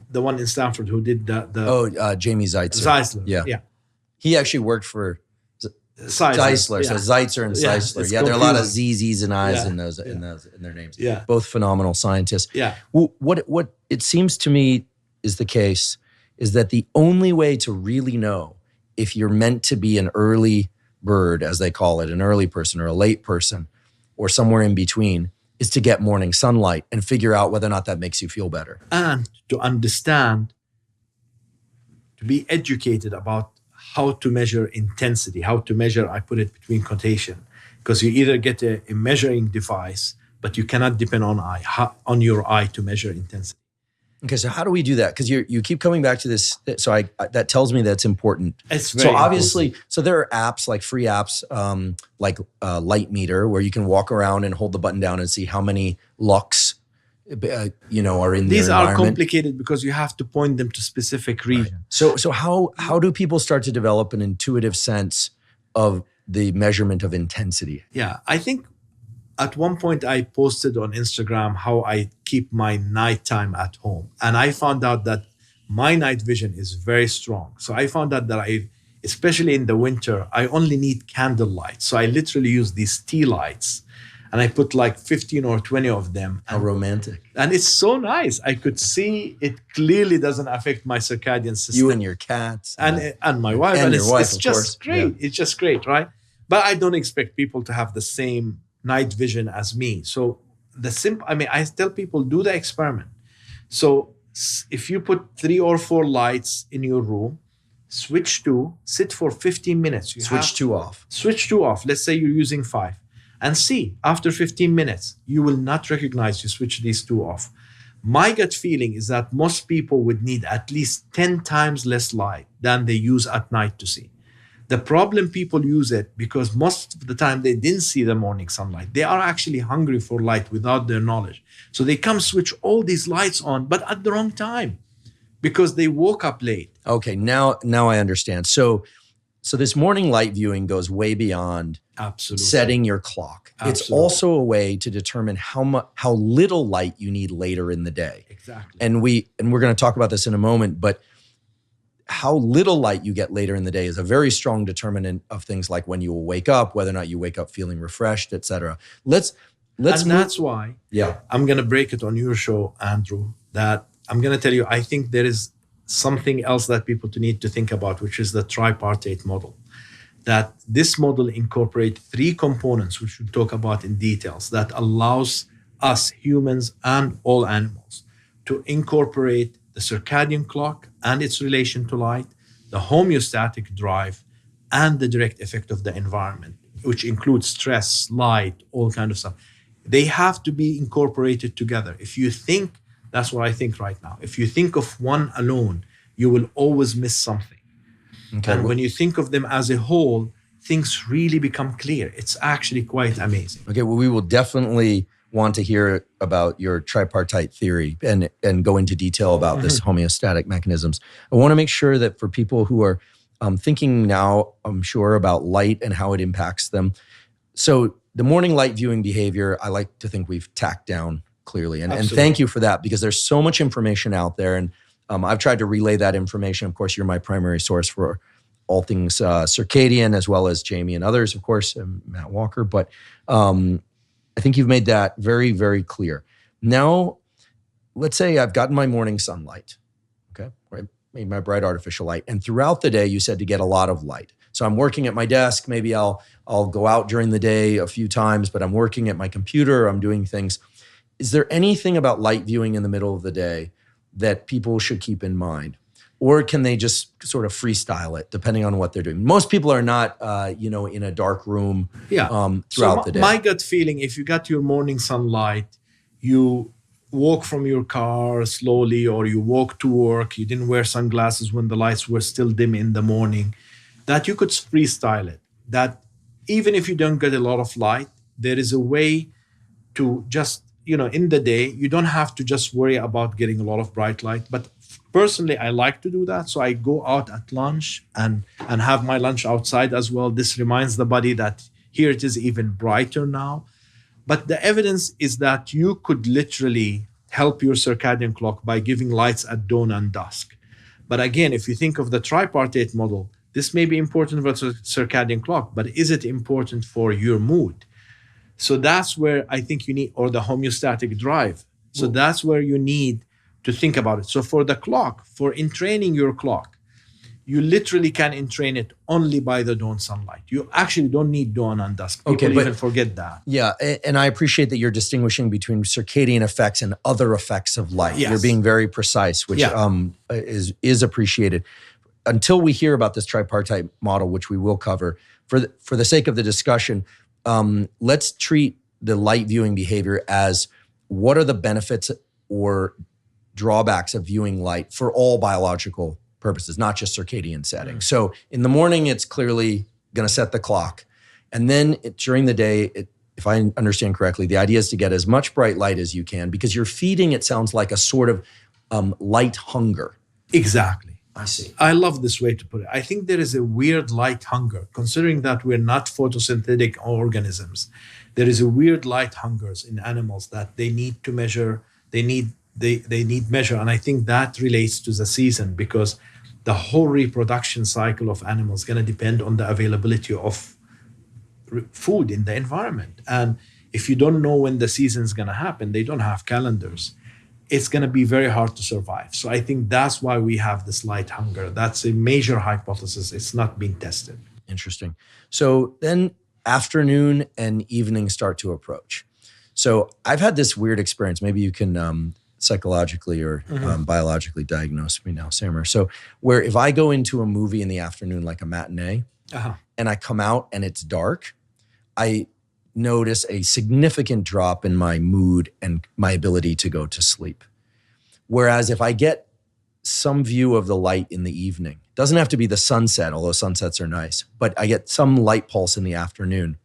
The one in Stanford who did Jamie Zeitzer. Zeisler. Yeah. He actually worked for Zeisler. So Zeitzer and Zeisler. Yeah, there are a lot of Z's and I's in their names. Yeah. Both phenomenal scientists. Yeah. What it seems to me is the case is that the only way to really know if you're meant to be an early bird, as they call it, an early person or a late person, or somewhere in between, is to get morning sunlight and figure out whether or not that makes you feel better. And to understand, to be educated about how to measure intensity, how to measure, I put it between quotation, because you either get a measuring device, but you cannot depend on your eye to measure intensity. Okay, so how do we do that? Because you keep coming back to this. So that tells me that's important. It's very obviously, important. So there are apps, like free apps, like Light Meter, where you can walk around and hold the button down and see how many lux, are in These their are environment. complicated because you have to point them to specific regions. Right. So how do people start to develop an intuitive sense of the measurement of intensity? Yeah, I think at one point I posted on Instagram how I keep my nighttime at home. And I found out that my night vision is very strong. So I found out that especially in the winter, I only need candlelight. So I literally use these tea lights. and I put like 15 or 20 of them. How romantic. And it's so nice. I could see it clearly doesn't affect my circadian system. You and your cats. And my wife. And your wife, it's just great. Yeah. It's just great, right? But I don't expect people to have the same night vision as me. So I tell people, do the experiment. So if you put 3 or 4 lights in your room, switch 2, sit for 15 minutes. Switch 2 off. Switch 2 off. Let's say you're using 5. And see, after 15 minutes, you will not recognize you switch these 2 off. My gut feeling is that most people would need at least 10 times less light than they use at night to see. The problem, people use it because most of the time they didn't see the morning sunlight. They are actually hungry for light without their knowledge. So they come switch all these lights on, but at the wrong time because they woke up late. Okay, now I understand. So this morning light viewing goes way beyond setting your clock. Absolutely. It's also a way to determine how little light you need later in the day. Exactly. And we're going to talk about this in a moment, but how little light you get later in the day is a very strong determinant of things like when you will wake up, whether or not you wake up feeling refreshed, et cetera. That's why I'm going to break it on your show, Andrew, that I'm going to tell you, I think there is something else that people need to think about, which is the tripartite model. That this model incorporates 3 components, which we'll talk about in details, that allows us humans and all animals to incorporate the circadian clock and its relation to light, the homeostatic drive, and the direct effect of the environment, which includes stress, light, all kind of stuff. They have to be incorporated together. If you think, that's what I think right now, if you think of one alone, you will always miss something. Okay. And when you think of them as a whole, things really become clear. It's actually quite amazing. Okay, well, we will definitely want to hear about your tripartite theory and go into detail about this homeostatic mechanisms. I want to make sure that for people who are thinking now, I'm sure, about light and how it impacts them. So the morning light viewing behavior, I like to think we've tacked down clearly. And thank you for that, because there's so much information out there. And I've tried to relay that information. Of course, you're my primary source for all things circadian, as well as Jamie and others, of course, and Matt Walker. But I think you've made that very, very clear. Now, let's say I've gotten my morning sunlight, okay? Or I made my bright artificial light. And throughout the day, you said to get a lot of light. So I'm working at my desk. Maybe I'll go out during the day a few times, but I'm working at my computer. I'm doing things. Is there anything about light viewing in the middle of the day that people should keep in mind? Or can they just sort of freestyle it, depending on what they're doing? Most people are not, in a dark room throughout the day. My gut feeling, if you got your morning sunlight, you walk from your car slowly, or you walk to work, you didn't wear sunglasses when the lights were still dim in the morning, that you could freestyle it. That even if you don't get a lot of light, there is a way to just, in the day, you don't have to just worry about getting a lot of bright light. But personally, I like to do that. So I go out at lunch and have my lunch outside as well. This reminds the body that here it is even brighter now. But the evidence is that you could literally help your circadian clock by giving lights at dawn and dusk. But again, if you think of the tripartite model, this may be important for the circadian clock, but is it important for your mood? So that's where I think you need, or the homeostatic drive. So that's where you need to think about it. So for the clock, for entraining your clock, you literally can entrain it only by the dawn sunlight. You actually don't need dawn and dusk. People even forget that. Yeah, and I appreciate that you're distinguishing between circadian effects and other effects of light. Yes. You're being very precise, which is appreciated. Until we hear about this tripartite model, which we will cover, for the sake of the discussion, let's treat the light viewing behavior as what are the benefits or drawbacks of viewing light for all biological purposes, not just circadian settings. So in the morning, it's clearly going to set the clock. And then during the day, if I understand correctly, the idea is to get as much bright light as you can, because you're feeding, it sounds like, a sort of light hunger. Exactly. I see. I love this way to put it. I think there is a weird light hunger, considering that we're not photosynthetic organisms. There is a weird light hungers in animals that they need to measure. They need measure. And I think that relates to the season, because the whole reproduction cycle of animals is going to depend on the availability of food in the environment. And if you don't know when the season's going to happen, they don't have calendars, it's going to be very hard to survive. So I think that's why we have this light hunger. That's a major hypothesis. It's not being tested. Interesting. So then afternoon and evening start to approach. So I've had this weird experience. Maybe you can psychologically or biologically diagnose me now, Samur. So where if I go into a movie in the afternoon, like a matinee, and I come out and it's dark, I notice a significant drop in my mood and my ability to go to sleep. Whereas if I get some view of the light in the evening, doesn't have to be the sunset, although sunsets are nice, but I get some light pulse in the afternoon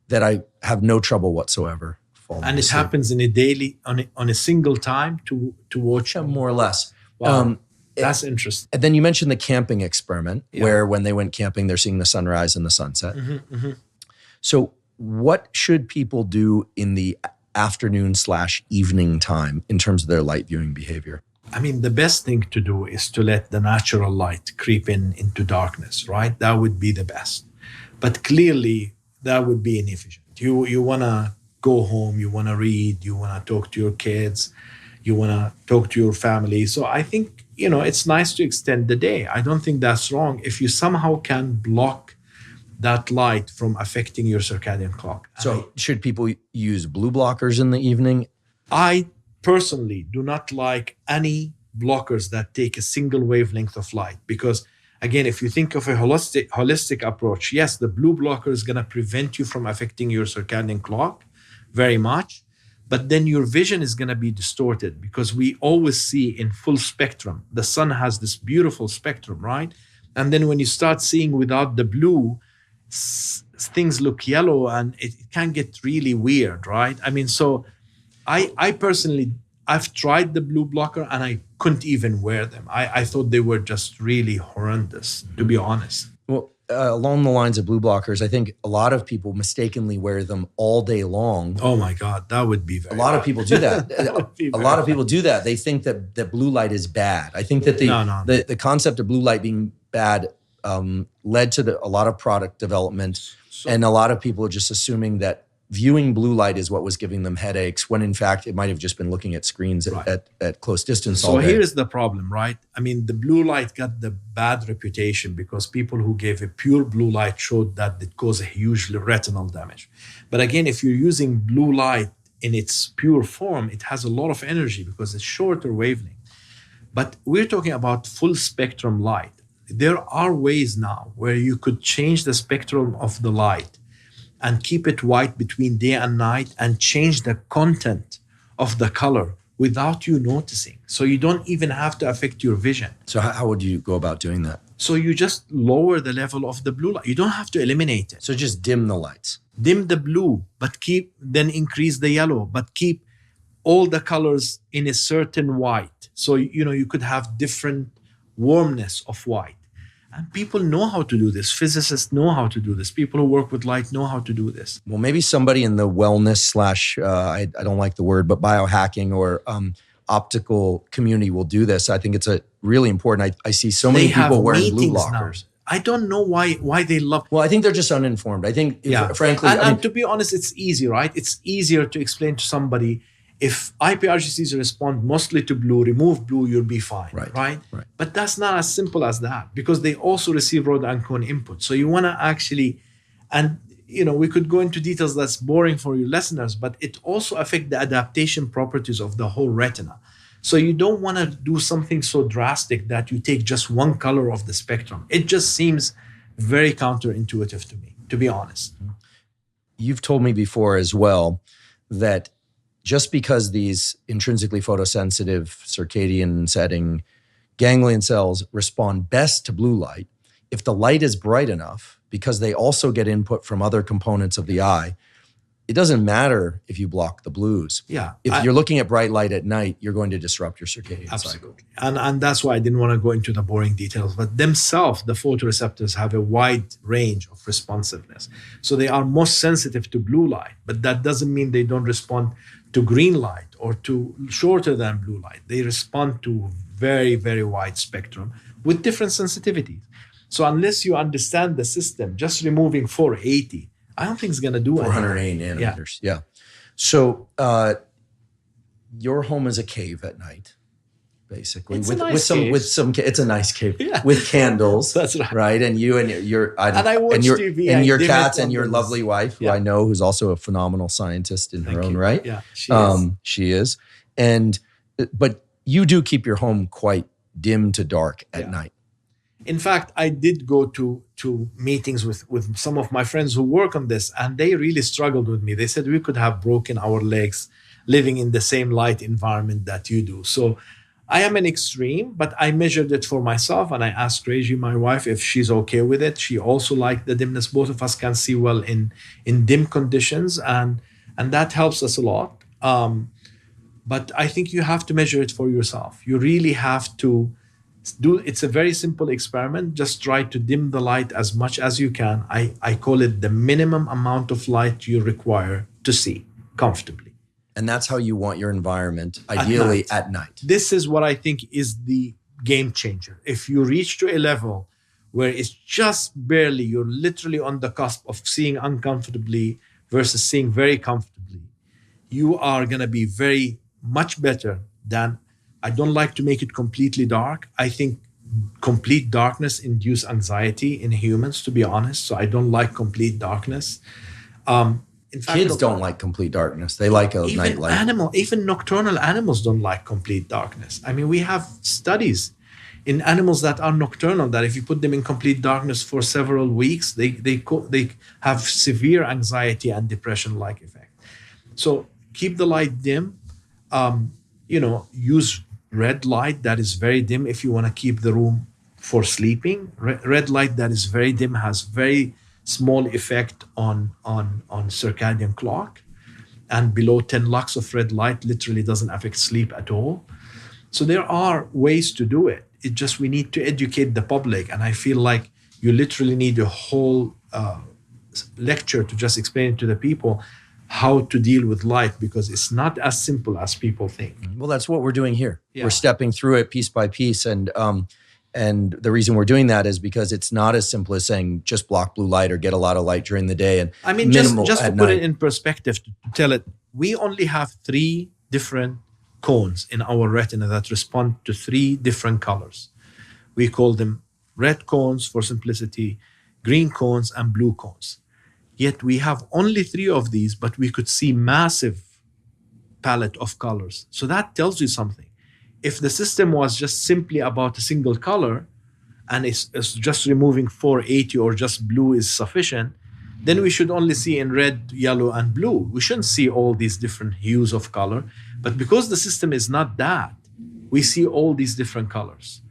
that I have no trouble whatsoever falling And it asleep. happens in a daily, on a single time to watch? Yeah, more or less. Wow. That's interesting. And then you mentioned the camping experiment, where when they went camping, they're seeing the sunrise and the sunset. So what should people do in the afternoon/evening time in terms of their light viewing behavior? I mean, the best thing to do is to let the natural light creep into darkness, right? That would be the best. But clearly, that would be inefficient. You want to go home, you want to read, you want to talk to your kids, you want to talk to your family. So I think, it's nice to extend the day. I don't think that's wrong if you somehow can block that light from affecting your circadian clock. So should people use blue blockers in the evening? I personally do not like any blockers that take a single wavelength of light because, again, if you think of a holistic approach, yes, the blue blocker is going to prevent you from affecting your circadian clock very much, but then your vision is going to be distorted because we always see in full spectrum. The sun has this beautiful spectrum, right? And then when you start seeing without the blue, things look yellow and it can get really weird, right? I mean, so I personally, I've tried the blue blocker and I couldn't even wear them. I thought they were just really horrendous, to be honest. Well, along the lines of blue blockers, I think a lot of people mistakenly wear them all day long. Oh my God, that would be very A lot of people do that. A lot of people bad. do that. They think that blue light is bad. I think that the concept of blue light being bad led to a lot of product development, and a lot of people are just assuming that viewing blue light is what was giving them headaches, when in fact it might have just been looking at screens at close distance all day. So here's the problem, right? I mean, the blue light got the bad reputation because people who gave a pure blue light showed that it caused a huge retinal damage. But again, if you're using blue light in its pure form, it has a lot of energy because it's shorter wavelength. But we're talking about full spectrum light. There are ways now where you could change the spectrum of the light and keep it white between day and night and change the content of the color without you noticing. So you don't even have to affect your vision. So how would you go about doing that? So you just lower the level of the blue light. You don't have to eliminate it. So just dim the lights. Dim the blue, but then increase the yellow, but keep all the colors in a certain white. So, you could have different warmness of white. And people know how to do this. Physicists know how to do this. People who work with light know how to do this. Well, maybe somebody in the wellness I don't like the word, but biohacking or optical community will do this. I think it's really important. I see so many people wearing blue blockers. Now. I don't know why they love. Well, I think they're just uninformed. I think, frankly, and to be honest, it's easy, right? It's easier to explain to somebody. If IPRGCs respond mostly to blue, remove blue, you'll be fine, right? But that's not as simple as that because they also receive rod and cone input. So you want to actually, and we could go into details that's boring for your listeners, but it also affects the adaptation properties of the whole retina. So you don't want to do something so drastic that you take just one color of the spectrum. It just seems very counterintuitive to me, to be honest. You've told me before as well that just because these intrinsically photosensitive circadian setting ganglion cells respond best to blue light, if the light is bright enough, because they also get input from other components of the eye, it doesn't matter if you block the blues. Yeah. If you're looking at bright light at night, you're going to disrupt your circadian cycle. And that's why I didn't want to go into the boring details. But themselves, the photoreceptors have a wide range of responsiveness. So they are most sensitive to blue light, but that doesn't mean they don't respond to green light or to shorter than blue light. They respond to very, very wide spectrum with different sensitivities. So unless you understand the system, just removing 480 I don't think it's going to do 480 nanometers. Yeah. So your home is a cave at night, basically. It's with a nice cave. It's a nice cave Yeah. with candles. That's right. Right. And you and I watch TV and your dim cats it and your on lovely wife, who I know, who's also a phenomenal scientist in her own you. right. Yeah, she is. She is. But you do keep your home quite dim to dark at night. In fact, I did go to meetings with some of my friends who work on this, and they really struggled with me. They said we could have broken our legs living in the same light environment that you do. So I am an extreme, but I measured it for myself, and I asked Reiji, my wife, if she's okay with it. She also liked the dimness. Both of us can see well in dim conditions, and that helps us a lot. But I think you have to measure it for yourself. You really have to it's a very simple experiment. Just try to dim the light as much as you can. I call it the minimum amount of light you require to see comfortably. And that's how you want your environment, ideally at night. This is what I think is the game changer. If you reach to a level where it's just barely, you're literally on the cusp of seeing uncomfortably versus seeing very comfortably, you are going to be very much better than, I don't like to make it completely dark. I think complete darkness induces anxiety in humans, to be honest. So I don't like complete darkness. In fact, kids don't like complete darkness. They like a night light. Even nocturnal animals don't like complete darkness. I mean, we have studies in animals that are nocturnal that if you put them in complete darkness for several weeks, they have severe anxiety and depression-like effect. So keep the light dim. Use red light that is very dim if you want to keep the room for sleeping. Red light that is very dim has very small effect on circadian clock, and below 10 lux of red light literally doesn't affect sleep at all. So there are ways to do it. It just, we need to educate the public, and I feel like you literally need a whole lecture to just explain to the people how to deal with light, because it's not as simple as people think. Well, that's what we're doing here. Yeah. We're stepping through it piece by piece. And the reason we're doing that is because it's not as simple as saying just block blue light or get a lot of light during the day. And I mean, just to put it in perspective, to tell it, we only have 3 different cones in our retina that respond to 3 different colors. We call them red cones for simplicity, green cones, and blue cones. Yet we have only 3 of these, but we could see massive palette of colors. So that tells you something. If the system was just simply about a single color and it's just removing 480 or just blue is sufficient, then we should only see in red, yellow, and blue. We shouldn't see all these different hues of color. But because the system is not that, we see all these different colors.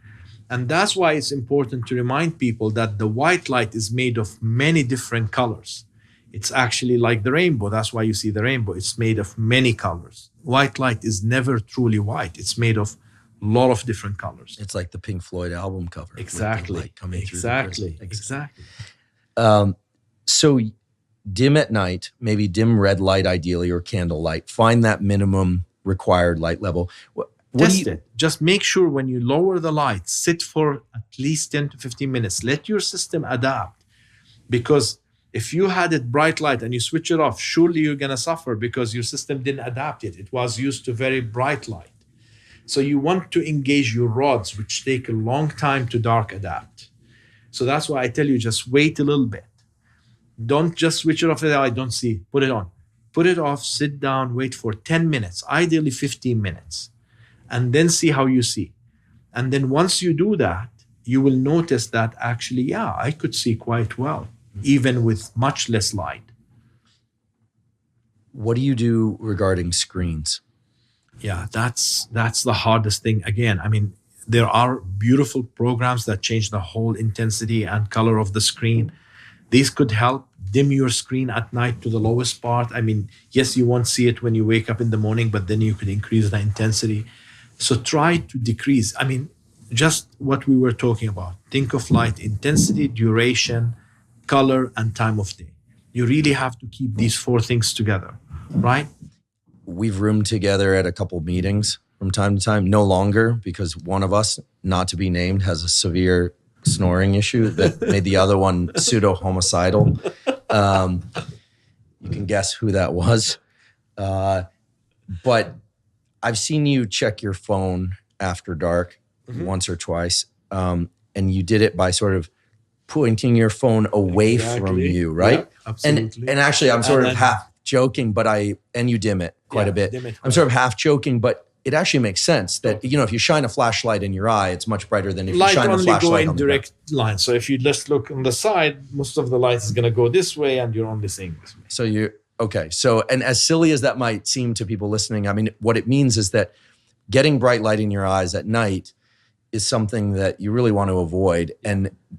And that's why it's important to remind people that the white light is made of many different colors. It's actually like the rainbow. That's why you see the rainbow. It's made of many colors. White light is never truly white. It's made of a lot of different colors. It's like the Pink Floyd album cover. Exactly. Exactly. So dim at night, maybe dim red light ideally, or candle light. Find that minimum required light level. Test it. Just make sure when you lower the light, sit for at least 10 to 15 minutes. Let your system adapt. Because if you had it bright light and you switch it off, surely you're going to suffer because your system didn't adapt it. It was used to very bright light. So you want to engage your rods, which take a long time to dark adapt. So that's why I tell you, just wait a little bit. Don't just switch it off. I don't see. Put it on. Put it off, sit down, wait for 10 minutes, ideally 15 minutes, and then see how you see. And then once you do that, you will notice that actually, I could see quite well, even with much less light. What do you do regarding screens? Yeah, that's the hardest thing. Again, I mean, there are beautiful programs that change the whole intensity and color of the screen. These could help dim your screen at night to the lowest part. I mean, yes, you won't see it when you wake up in the morning, but then you could increase the intensity. So try to decrease. I mean, just what we were talking about. Think of light intensity, duration, color, and time of day. You really have to keep these 4 things together, right? We've roomed together at a couple meetings from time to time, no longer, because one of us, not to be named, has a severe snoring issue that made the other one pseudo-homicidal. You can guess who that was. But I've seen you check your phone after dark once or twice. And you did it by sort of pointing your phone away from you, right? Yeah, absolutely. And actually, I'm sort of half joking, and you dim it quite a bit. I'm sort of half joking, but it actually makes sense that, if you shine a flashlight in your eye, it's much brighter than if you shine a flashlight on the ground. Light only go in direct line. So if you just look on the side, most of the light is going to go this way and you're only seeing this way. So okay. So, and as silly as that might seem to people listening, I mean, what it means is that getting bright light in your eyes at night is something that you really want to avoid.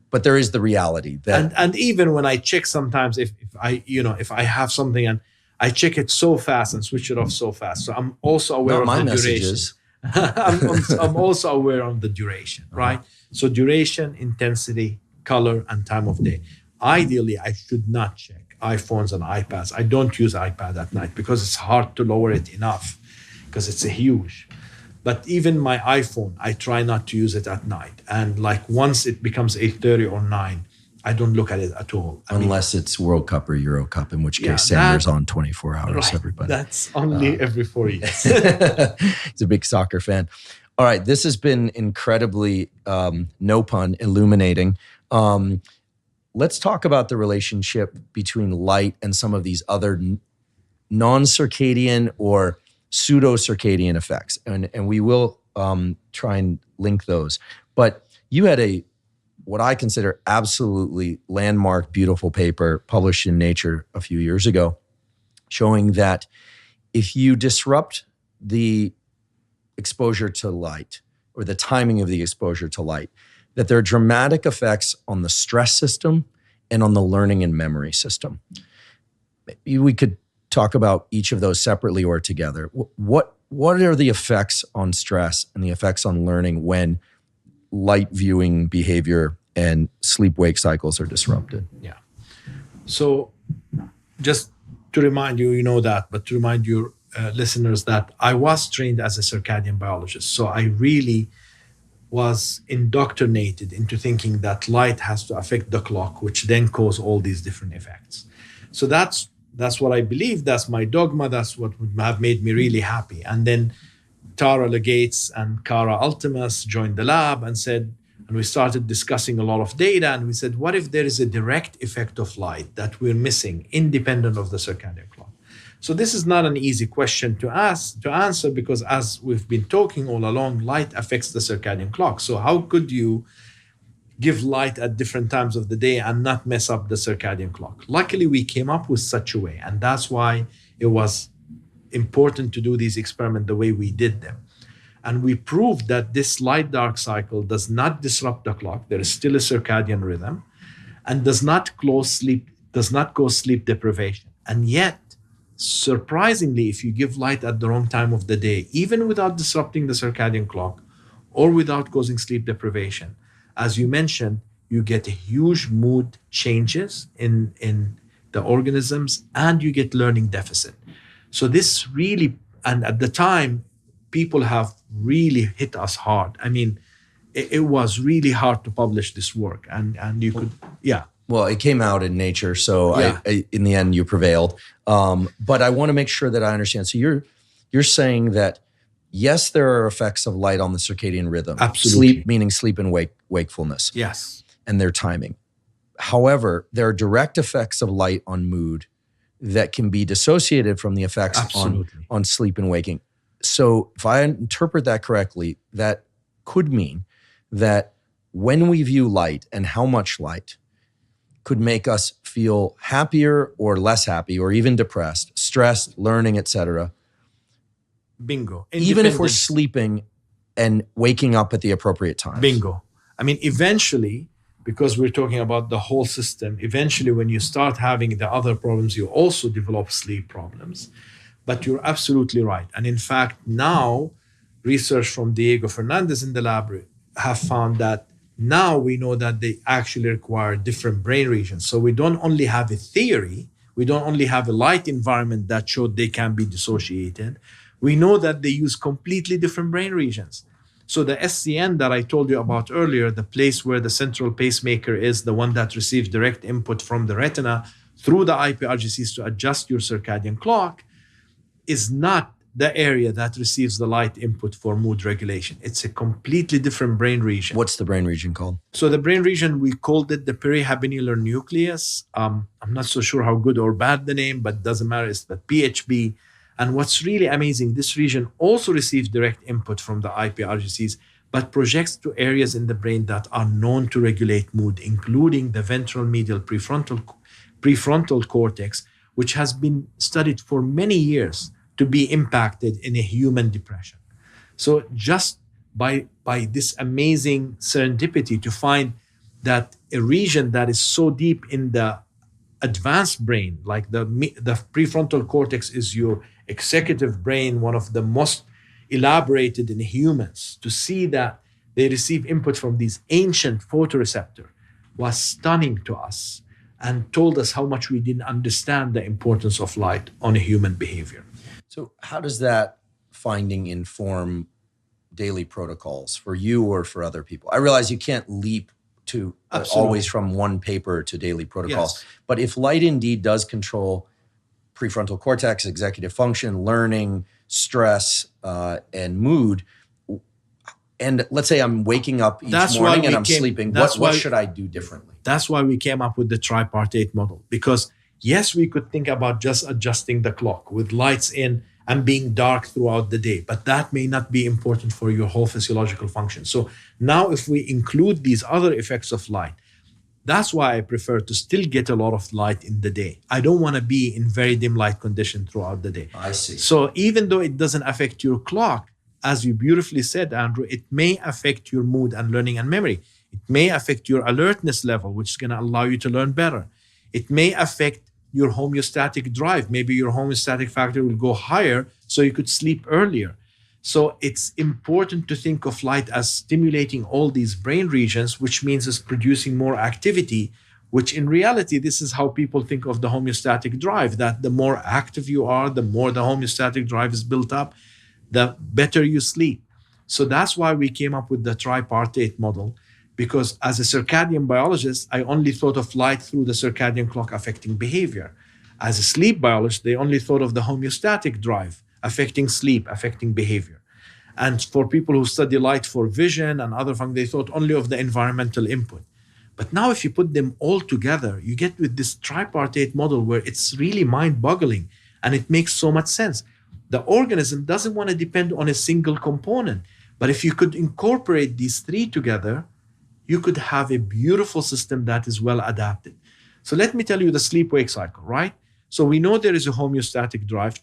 But there is the reality that, and even when I check sometimes, if I have something and I check it so fast and switch it off so fast. So I'm also aware of the messages. duration. I'm also aware of the duration, right? So duration, intensity, color, and time of day. Ideally, I should not check iPhones and iPads. I don't use iPad at night because it's hard to lower it enough because it's a huge. But even my iPhone, I try not to use it at night. And like once it becomes 8:30 or 9, I don't look at it at all. Unless it's World Cup or Euro Cup, in which case Samur's on 24 hours, right, everybody. That's only every 4 years. He's a big soccer fan. All right, this has been incredibly, no pun, illuminating. Let's talk about the relationship between light and some of these other non-circadian or pseudo-circadian effects. And we will try and link those. But you had what I consider absolutely landmark, beautiful paper published in Nature a few years ago, showing that if you disrupt the exposure to light or the timing of the exposure to light, that there are dramatic effects on the stress system and on the learning and memory system. Maybe we could talk about each of those separately or together. What are the effects on stress and the effects on learning when light viewing behavior and sleep-wake cycles are disrupted? Yeah. So just to remind you, you know that, but to remind your listeners that I was trained as a circadian biologist. So I really was indoctrinated into thinking that light has to affect the clock, which then cause all these different effects. So that's what I believe. That's my dogma. That's what would have made me really happy. And then Tara Legates and Cara Ultimus joined the lab and we started discussing a lot of data. And we said, what if there is a direct effect of light that we're missing, independent of the circadian clock? So this is not an easy question to answer, because as we've been talking all along, light affects the circadian clock. So how could you give light at different times of the day and not mess up the circadian clock? Luckily, we came up with such a way. And that's why it was important to do these experiments the way we did them. And we proved that this light-dark cycle does not disrupt the clock. There is still a circadian rhythm and does not cause sleep deprivation. And yet, surprisingly, if you give light at the wrong time of the day, even without disrupting the circadian clock or without causing sleep deprivation, as you mentioned, you get huge mood changes in the organisms and you get learning deficit. So this really, and at the time, people have really hit us hard. I mean, it was really hard to publish this work and you could, yeah. Well, it came out in Nature, so yeah. In the end, you prevailed. But I want to make sure that I understand. So you're saying that, yes, there are effects of light on the circadian rhythm. Absolutely. Sleep, meaning sleep and wakefulness. Yes. And their timing. However, there are direct effects of light on mood that can be dissociated from the effects on sleep and waking. So if I interpret that correctly, that could mean that when we view light and how much light could make us feel happier or less happy or even depressed, stressed, learning, etc. Bingo. Even if we're sleeping and waking up at the appropriate times. Bingo. I mean, eventually, because we're talking about the whole system, eventually when you start having the other problems, you also develop sleep problems. But you're absolutely right. And in fact, now research from Diego Fernandez in the lab have found that now we know that they actually require different brain regions. So we don't only have a theory, we don't only have a light environment that showed they can be dissociated. We know that they use completely different brain regions. So the SCN that I told you about earlier, the place where the central pacemaker is, the one that receives direct input from the retina through the IPRGCs to adjust your circadian clock is not the area that receives the light input for mood regulation. It's a completely different brain region. What's the brain region called? So the brain region, we called it the perihabenular nucleus. I'm not so sure how good or bad the name, but it doesn't matter. It's the PHB. And what's really amazing, this region also receives direct input from the IPRGCs, but projects to areas in the brain that are known to regulate mood, including the ventral medial prefrontal cortex, which has been studied for many years to be impacted in a human depression. So just by this amazing serendipity to find that a region that is so deep in the advanced brain, like the prefrontal cortex is your executive brain, one of the most elaborated in humans, to see that they receive input from these ancient photoreceptor was stunning to us and told us how much we didn't understand the importance of light on a human behavior. So how does that finding inform daily protocols for you or for other people? I realize you can't leap to always from one paper to daily protocols, yes. But if light indeed does control prefrontal cortex, executive function, learning, stress, and mood, and let's say I'm waking up each morning and I'm sleeping, what should I do differently? That's why we came up with the tripartite model, because yes, we could think about just adjusting the clock with lights in and being dark throughout the day, but that may not be important for your whole physiological function. So now if we include these other effects of light, that's why I prefer to still get a lot of light in the day. I don't want to be in very dim light condition throughout the day. I see. So even though it doesn't affect your clock, as you beautifully said, Andrew, it may affect your mood and learning and memory. It may affect your alertness level, which is going to allow you to learn better. It may affect your homeostatic drive. Maybe your homeostatic factor will go higher so you could sleep earlier. So it's important to think of light as stimulating all these brain regions, which means it's producing more activity, which in reality, this is how people think of the homeostatic drive, that the more active you are, the more the homeostatic drive is built up, the better you sleep. So that's why we came up with the tripartite model, because as a circadian biologist, I only thought of light through the circadian clock affecting behavior. As a sleep biologist, they only thought of the homeostatic drive affecting sleep, affecting behavior. And for people who study light for vision and other functions, they thought only of the environmental input. But now if you put them all together, you get with this tripartite model where it's really mind-boggling and it makes so much sense. The organism doesn't want to depend on a single component. But if you could incorporate these three together, you could have a beautiful system that is well adapted. So let me tell you the sleep-wake cycle, right? So we know there is a homeostatic drive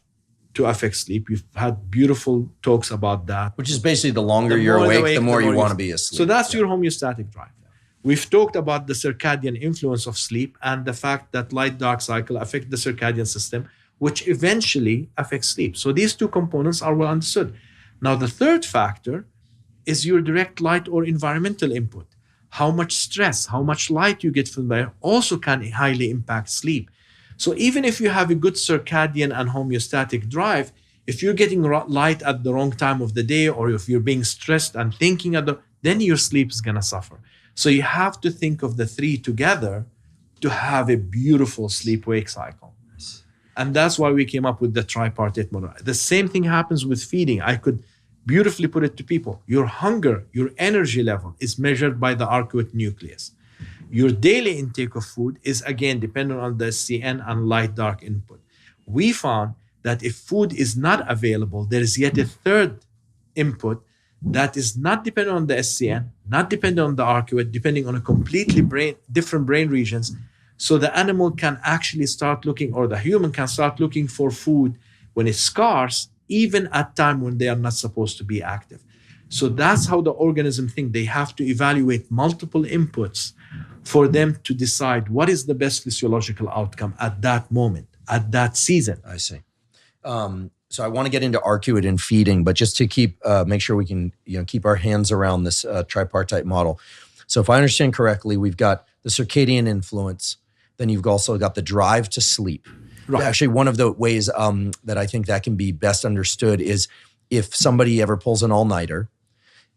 to affect sleep. We've had beautiful talks about that. Which is basically the longer you're awake, the more you want to be asleep. So that's your homeostatic drive. We've talked about the circadian influence of sleep and the fact that light-dark cycle affect the circadian system, which eventually affects sleep. So these two components are well understood. Now, the third factor is your direct light or environmental input. How much stress, how much light you get from there also can highly impact sleep. So even if you have a good circadian and homeostatic drive, if you're getting light at the wrong time of the day, or if you're being stressed and thinking then your sleep is going to suffer. So you have to think of the three together to have a beautiful sleep-wake cycle. And that's why we came up with the tripartite model. The same thing happens with feeding. I could beautifully put it to people. Your hunger, your energy level is measured by the arcuate nucleus. Your daily intake of food is, again, dependent on the SCN and light-dark input. We found that if food is not available, there is yet a third input that is not dependent on the SCN, not dependent on the arcuate, depending on a completely different brain regions. So the animal can actually start looking, or the human can start looking for food when it's scarce, even at time when they are not supposed to be active. So that's how the organism think. They have to evaluate multiple inputs for them to decide what is the best physiological outcome at that moment, at that season. I see. So I want to get into arcuate and feeding, but just to make sure we can keep our hands around this tripartite model. So if I understand correctly, we've got the circadian influence, then you've also got the drive to sleep. Right. Actually, one of the ways that I think that can be best understood is if somebody ever pulls an all-nighter,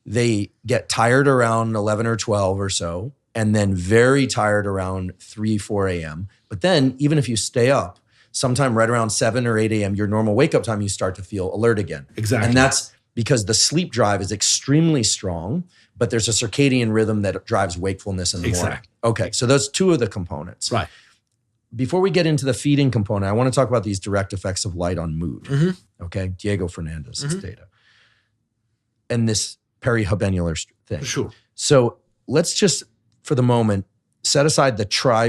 they get tired around 11 or 12 or so, and then very tired around 3, 4 a.m. But then even if you stay up, sometime right around 7 or 8 a.m., your normal wake up time, you start to feel alert again. Exactly. And that's because the sleep drive is extremely strong, but there's a circadian rhythm that drives wakefulness in the morning. Okay, so those two of the components. Right. Before we get into the feeding component, I want to talk about these direct effects of light on mood. Okay, Diego Fernandez's data. And this perihabenular thing. For sure. So let's just, for the moment, set aside the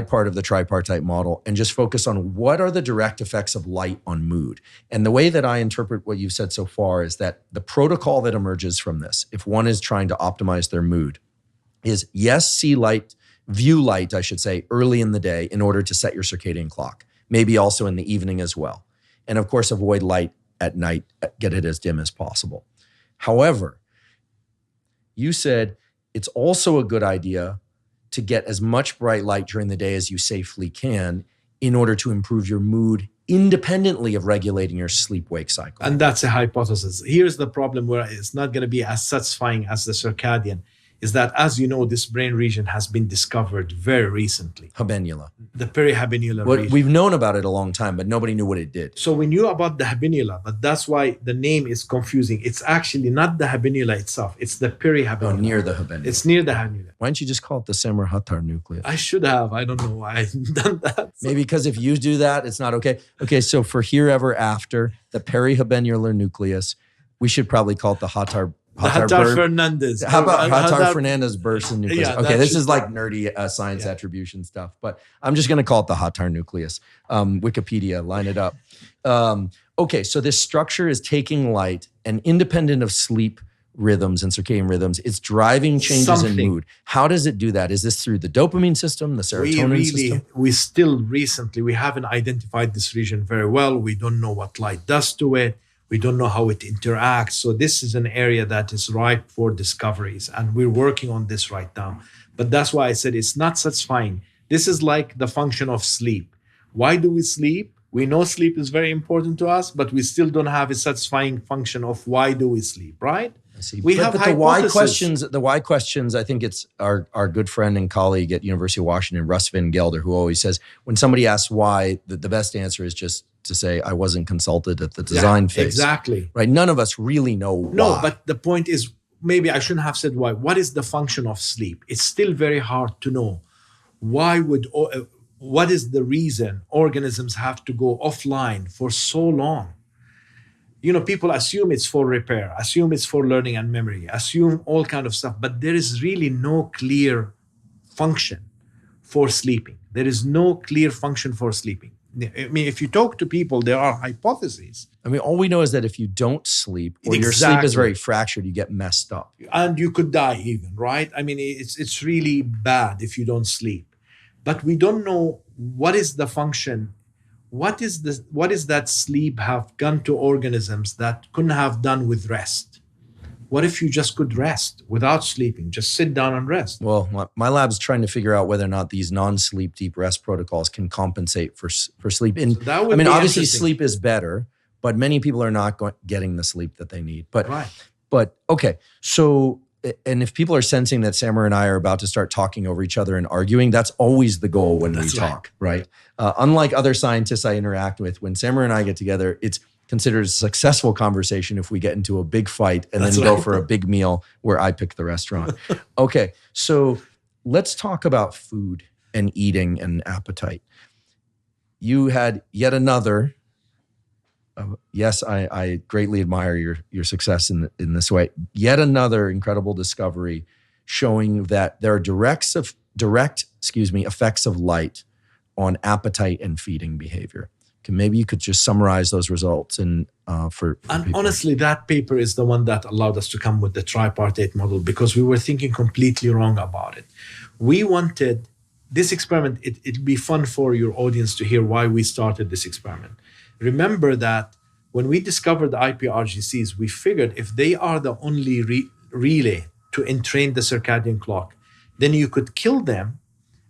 part of the tripartite model and just focus on what are the direct effects of light on mood. And the way that I interpret what you've said so far is that the protocol that emerges from this, if one is trying to optimize their mood, is yes, view light, I should say, early in the day in order to set your circadian clock, maybe also in the evening as well. And of course, avoid light at night, get it as dim as possible. However, you said it's also a good idea to get as much bright light during the day as you safely can in order to improve your mood independently of regulating your sleep-wake cycle. And that's a hypothesis. Here's the problem where it's not going to be as satisfying as the circadian, is that, as you know, this brain region has been discovered very recently. Habenula. The perihabenular region. We've known about it a long time, but nobody knew what it did. So we knew about the habenula, but that's why the name is confusing. It's actually not the habenula itself. It's the perihabenula. Oh, near the habenula. It's near the habenula. Why don't you just call it the Samur Hatar nucleus? I should have. I don't know why I've done that. Maybe because if you do that, it's not okay. Okay, so for here ever after, the perihabenular nucleus, we should probably call it the Hattar Fernandez. How about Hattar Fernandez burst in nucleus? Yeah, okay, this is like nerdy science attribution stuff, but I'm just going to call it the Hattar nucleus. Wikipedia, line it up. Okay, so this structure is taking light and independent of sleep rhythms and circadian rhythms, it's driving changes in mood. How does it do that? Is this through the dopamine system, the serotonin system? We haven't identified this region very well. We don't know what light does to it. We don't know how it interacts. So this is an area that is ripe for discoveries. And we're working on this right now. But that's why I said it's not satisfying. This is like the function of sleep. Why do we sleep? We know sleep is very important to us, but we still don't have a satisfying function of why do we sleep, right? I see. But the why questions, I think it's our good friend and colleague at University of Washington, Russ Van Gelder, who always says, when somebody asks why, the best answer is just to say, I wasn't consulted at the design phase. Exactly. Right? None of us really know why. No, but the point is, maybe I shouldn't have said why. What is the function of sleep? It's still very hard to know. What is the reason organisms have to go offline for so long? You know, people assume it's for repair, assume it's for learning and memory, assume all kind of stuff, but there is really no clear function for sleeping. There is no clear function for sleeping. I mean, if you talk to people, there are hypotheses. I mean, all we know is that if you don't sleep or your sleep is very fractured, you get messed up. And you could die even, right? I mean, it's really bad if you don't sleep. But we don't know what is the function. What is that sleep have done to organisms that couldn't have done with rest? What if you just could rest without sleeping? Just sit down and rest. Well, my lab's trying to figure out whether or not these non-sleep deep rest protocols can compensate for sleep. And so that would I mean, obviously sleep is better, but many people are not getting the sleep that they need. But okay, so, and if people are sensing that Samur and I are about to start talking over each other and arguing, that's always the goal when we talk, right? Unlike other scientists I interact with, when Samur and I get together, it's considered a successful conversation if we get into a big fight and then go for a big meal where I pick the restaurant. Okay, so let's talk about food and eating and appetite. You had yet another, yes, I greatly admire your success in this way, yet another incredible discovery showing that there are direct effects of light on appetite and feeding behavior. Maybe you could just summarize those results and honestly, that paper is the one that allowed us to come with the tripartite model because we were thinking completely wrong about it. We wanted this experiment. It'd be fun for your audience to hear why we started this experiment. Remember that when we discovered the IPRGCs, we figured if they are the only relay to entrain the circadian clock, then you could kill them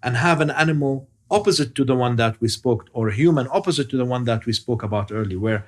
and have an animal opposite to the one that we spoke, or a human opposite to the one that we spoke about earlier, where